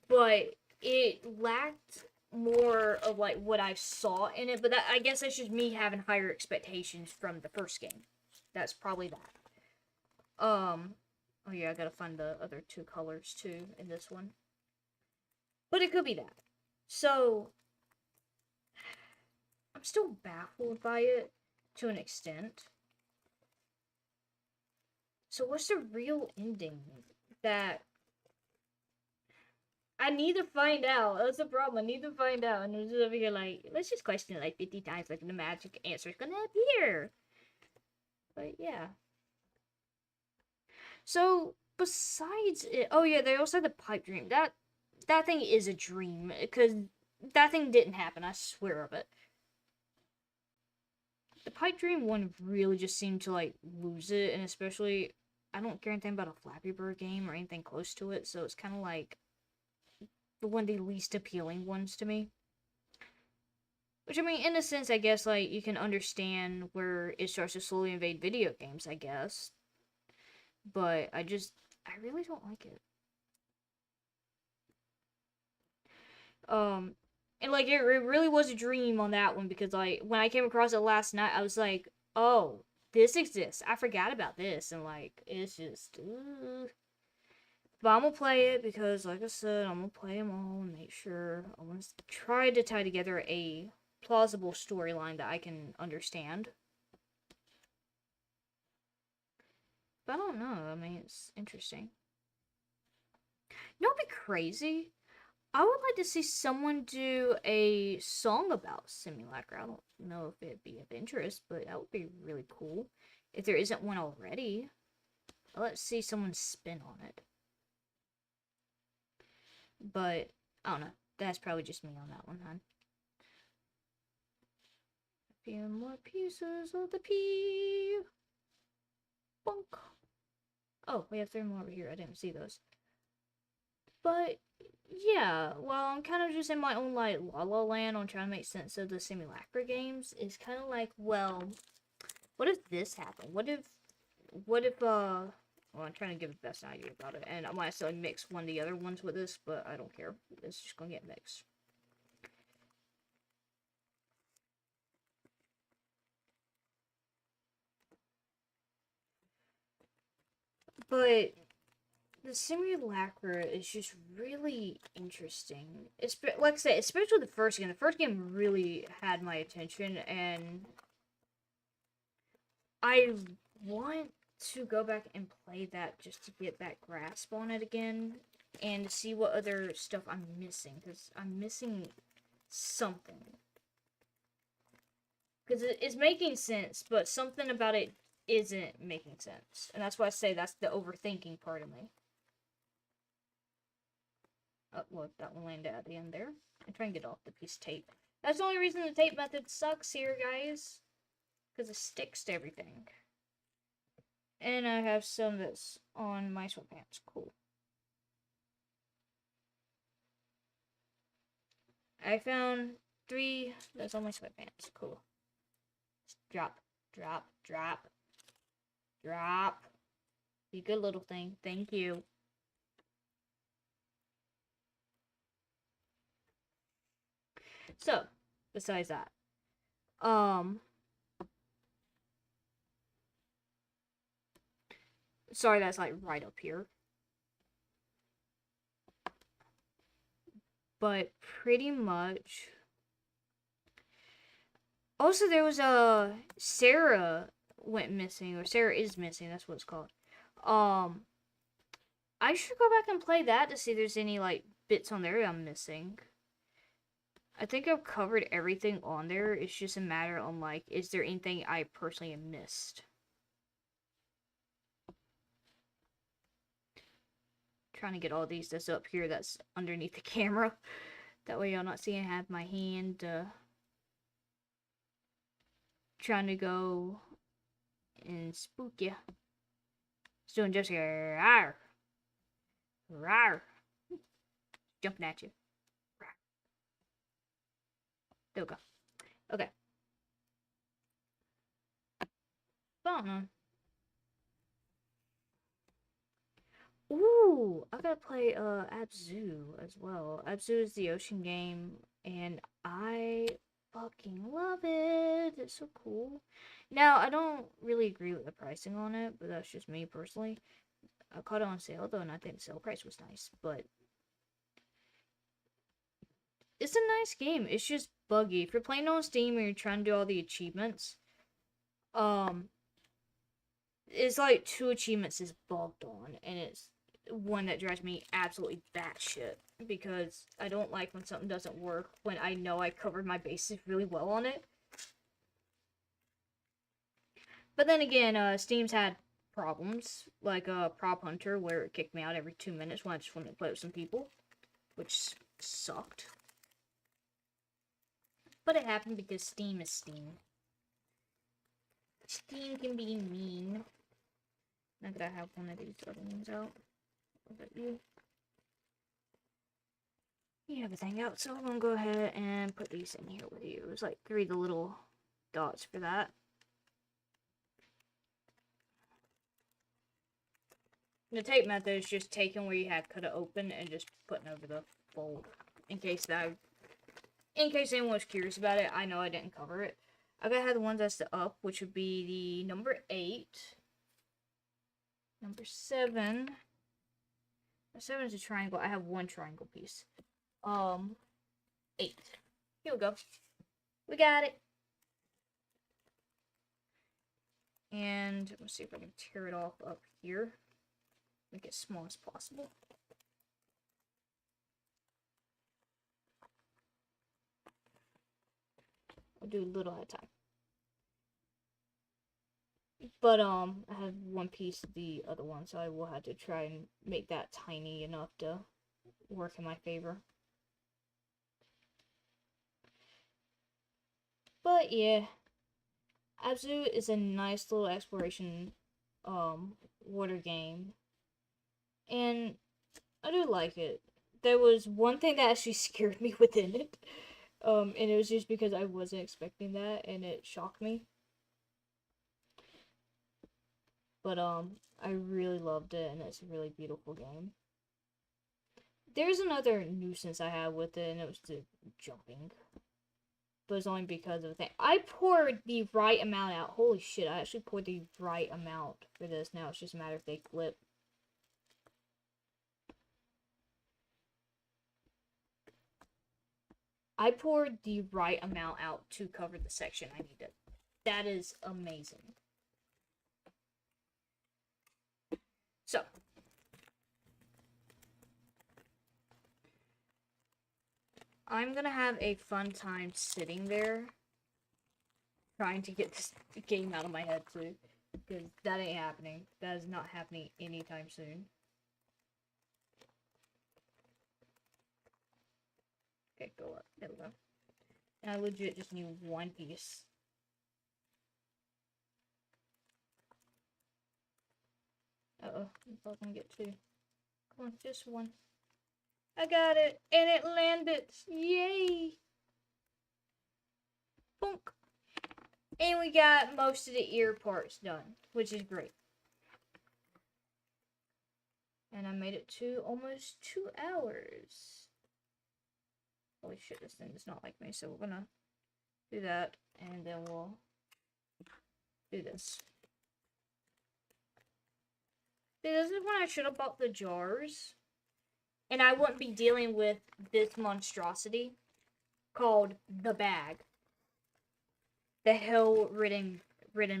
But it lacked more of, like, what I saw in it. But that, I guess that's just me having higher expectations from the first game. That's probably that. Oh yeah, I gotta find the other 2 colors too in this one. But it could be that. So, I'm still baffled by it to an extent. So what's the real ending that I need to find out? That's the problem. I need to find out. And I'm just over here like, let's just question it like 50 times, like the magic answer is gonna appear. But yeah. So besides it, oh yeah, they also had the pipe dream. That thing is a dream because that thing didn't happen. I swear of it. The pipe dream one really just seemed to like lose it, and especially I don't care anything about a Flappy Bird game or anything close to it, so it's kind of like one of the least appealing ones to me. Which, I mean, in a sense, I guess, like, you can understand where it starts to slowly invade video games, I guess. But I really don't like it. And, like, it really was a dream on that one, because, like, when I came across it last night, I was like, oh, this exists. I forgot about this, and, like, it's just, But I'm gonna play it because, like I said, I'm gonna play them all and make sure. I want to try to tie together a plausible storyline that I can understand. But I don't know. I mean, it's interesting. You know what'd be crazy? I would like to see someone do a song about Simulacra. I don't know if it'd be of interest, but that would be really cool. If there isn't one already, let's see someone spin on it. But, I don't know. That's probably just me on that one, hon. A few more pieces of the pea. Bonk. Oh, we have 3 more over here. I didn't see those. But yeah, well, I'm kind of just in my own like La La Land on trying to make sense of the simulacra games. It's kind of like, well, what if this happened? What if well, I'm trying to give the best idea about it, and I might still mix one of the other ones with this, but I don't care. It's just gonna get mixed. But the simulacra is just really interesting. It's like I said, especially the first game. The first game really had my attention, and I want to go back and play that just to get that grasp on it again and to see what other stuff I'm missing, because I'm missing something. Because it's making sense, but something about it isn't making sense. And that's why I say that's the overthinking part of me. Oh, look, that one landed at the end there. I'm trying to get off the piece of tape. That's the only reason the tape method sucks here, guys. Because it sticks to everything. And I have some that's on my sweatpants. Cool. I found 3 that's on my sweatpants. Cool. Drop, drop, drop, drop. You good little thing. Thank you. So, besides that, sorry, that's like right up here. But pretty much. Also, there was a Sarah went missing, or Sarah is missing. That's what it's called. I should go back and play that to see if there's any like bits on there I'm missing. I think I've covered everything on there. It's just a matter on like, is there anything I personally have missed? Trying to get all these that's up here that's underneath the camera. That way y'all not seeing I have my hand trying to go and spook you. It's doing just here. Rawr. Rawr. Jumping at you. Rawr. There we go. Okay. Fun. Ooh, I gotta play Abzu as well. Abzu is the ocean game, and I fucking love it. It's so cool. Now, I don't really agree with the pricing on it, but that's just me personally. I caught it on sale though, and I think the sale price was nice, but it's a nice game. It's just buggy. If you're playing on Steam and you're trying to do all the achievements, it's like 2 achievements is bugged on, and it's one that drives me absolutely batshit because I don't like when something doesn't work when I know I covered my bases really well on it. But then again, Steam's had problems, like Prop Hunter, where it kicked me out every 2 minutes when I just wanted to play with some people, which sucked. But it happened because Steam is Steam. Steam can be mean. Now that I have one of these other ones out. What about you? You have everything out, so I'm gonna go ahead and put these in here with you. There's like 3 of the little dots for that. The tape method is just taking where you had cut it open and just putting over the fold. In case anyone was curious about it, I know I didn't cover it. I gotta have the ones that's the up, which would be the number 8. Number 7. 7 is a triangle. I have 1 triangle piece. 8. Here we go. We got it. And let's see if I can tear it off up here. Make it as small as possible. I'll do a little at a time. But I have 1 piece of the other one, so I will have to try and make that tiny enough to work in my favor. But yeah, Abzu is a nice little exploration water game And I do like it. There was one thing that actually scared me within it. And it was just because I wasn't expecting that and it shocked me. But I really loved it and it's a really beautiful game. There's another nuisance I had with it and it was the jumping. But it's only because of the thing. I poured the right amount out. Holy shit, I actually poured the right amount for this. Now it's just a matter if they clip. I poured the right amount out to cover the section I needed. That is amazing. So, I'm gonna have a fun time sitting there trying to get this game out of my head too. Because that ain't happening. That is not happening anytime soon. Okay, go up. There we go. And I legit just need one piece. Uh-oh. I'm probably gonna get two. Come on, just one. I got it! And it landed! Yay! Bonk! And we got most of the ear parts done, which is great. And I made it to almost 2 hours. Holy shit, this thing does not like me, so we're gonna do that, and then we'll do this. This is when I should have bought the jars, and I wouldn't be dealing with this monstrosity called the bag. The hell-ridden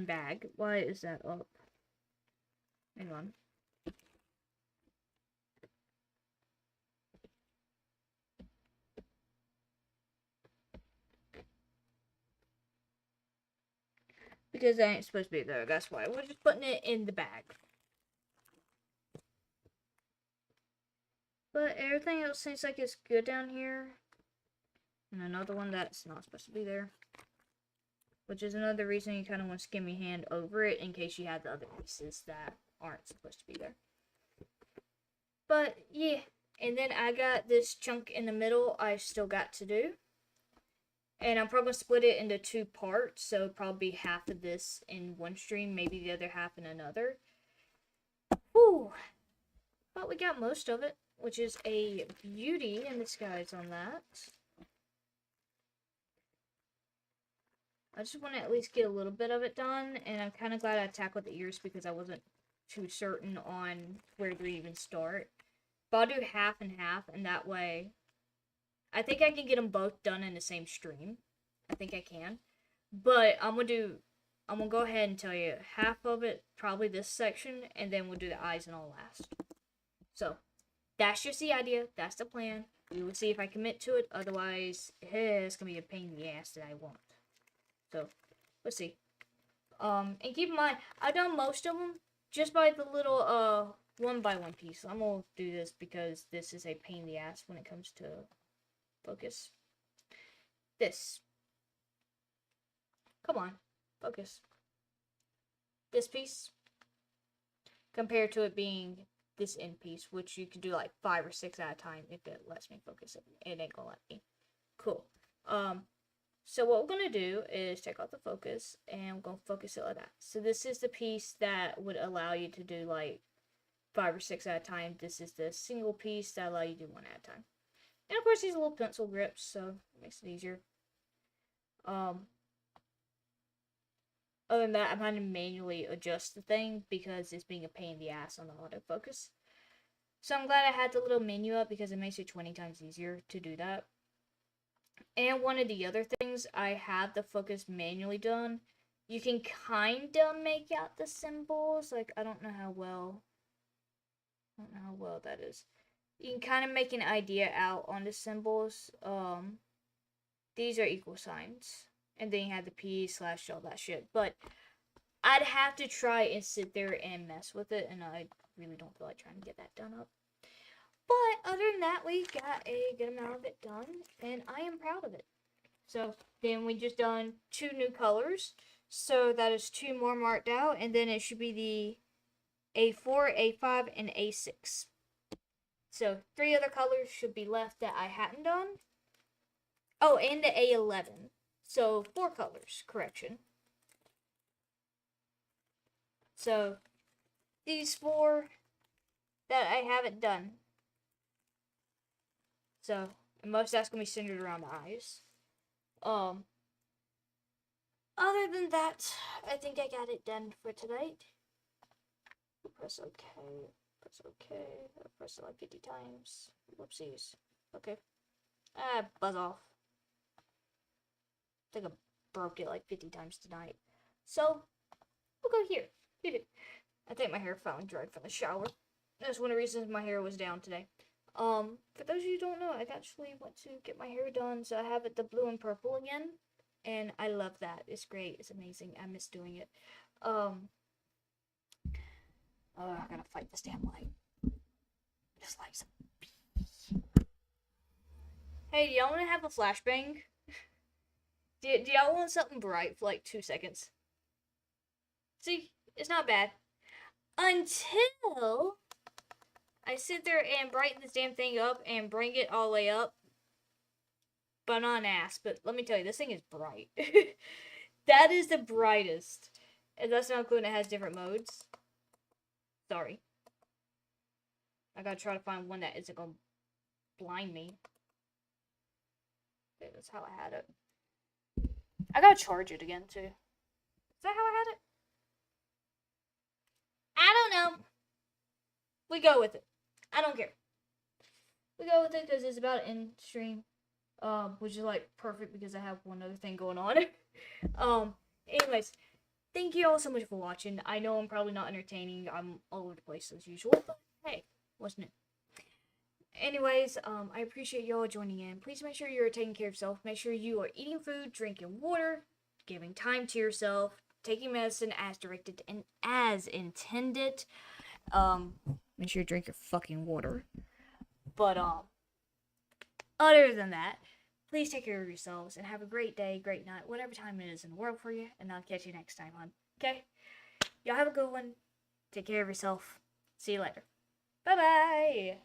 bag. Why is that up? Hang on. Because I ain't supposed to be there, that's why. We're just putting it in the bag. But everything else seems like it's good down here. And another one that's not supposed to be there. Which is another reason you kind of want to skim your hand over it in case you have the other pieces that aren't supposed to be there. But yeah, and then I got this chunk in the middle I still got to do. And I'm probably going to split it into 2 parts, so probably half of this in one stream, maybe the other half in another. Whew. But we got most of it, which is a beauty in disguise on that. I just want to at least get a little bit of it done, and I'm kind of glad I tackled the ears because I wasn't too certain on where to even start. But I'll do half and half, and that way, I think I can get them both done in the same stream. I think I can. But I'm gonna go ahead and tell you half of it, probably this section, and then we'll do the eyes and all last. So, that's just the idea. That's the plan. We will see if I commit to it. Otherwise, it's gonna be a pain in the ass that I won't. So, let's see. And keep in mind, I've done most of them just by the little, one by one piece. I'm gonna do this because this is a pain in the ass when it comes to focus. This. Come on. Focus. This piece. Compared to it being this end piece, which you can do like 5 or 6 at a time if it lets me focus it. It ain't gonna let me. Cool. So what we're going to do is take out the focus, and we're going to focus it like that. So this is the piece that would allow you to do like 5 or 6 at a time. This is the single piece that allow you to do 1 at a time. And of course these little pencil grips, so it makes it easier. Other than that, I'm having to manually adjust the thing because it's being a pain in the ass on the autofocus. So I'm glad I had the little menu up because it makes it 20 times easier to do that. And one of the other things, I have the focus manually done. You can kinda make out the symbols. Like, I don't know how well that is. You can kind of make an idea out on the symbols. These are equal signs. And then you have the P / all that shit. But I'd have to try and sit there and mess with it. And I really don't feel like trying to get that done up. But other than that, we got a good amount of it done, and I am proud of it. So then we just done 2 new colors, so that is 2 more marked out, and then it should be the A4, A5, and A6. So 3 other colors should be left that I hadn't done. Oh, and the A11. So 4 colors, correction. So these 4 that I haven't done. So, and most that's gonna be centered around the eyes. Other than that, I think I got it done for tonight. Press OK. Press OK. I press it like 50 times. Whoopsies. Okay. Buzz off. I think I broke it like 50 times tonight. So, we'll go here. I think my hair finally dried from the shower. That's one of the reasons my hair was down today. For those of you who don't know, I actually went to get my hair done, so I have it the blue and purple again. And I love that. It's great. It's amazing. I miss doing it. Oh, I gotta fight this damn light. This light's a... Hey, do y'all want to have a flashbang? Do y'all want something bright for like 2 seconds? See? It's not bad. Until I sit there and brighten this damn thing up and bring it all the way up. But not an ass. But let me tell you, this thing is bright. That is the brightest. And that's not including it has different modes. Sorry. I gotta try to find one that isn't gonna blind me. Okay, that's how I had it. I gotta charge it again, too. Is that how I had it? I don't know. We go with it. I don't care. We go with it because it's about in stream. Which is like perfect because I have one other thing going on. Anyways, thank you all so much for watching. I know I'm probably not entertaining. I'm all over the place as usual, but hey, wasn't it? Anyways, I appreciate y'all joining in. Please make sure you're taking care of yourself. Make sure you are eating food, drinking water, giving time to yourself, taking medicine as directed and as intended. Make sure you drink your fucking water. But, other than that, please take care of yourselves and have a great day, great night, whatever time it is in the world for you, and I'll catch you next time, hon. Okay? Y'all have a good one. Take care of yourself. See you later. Bye-bye.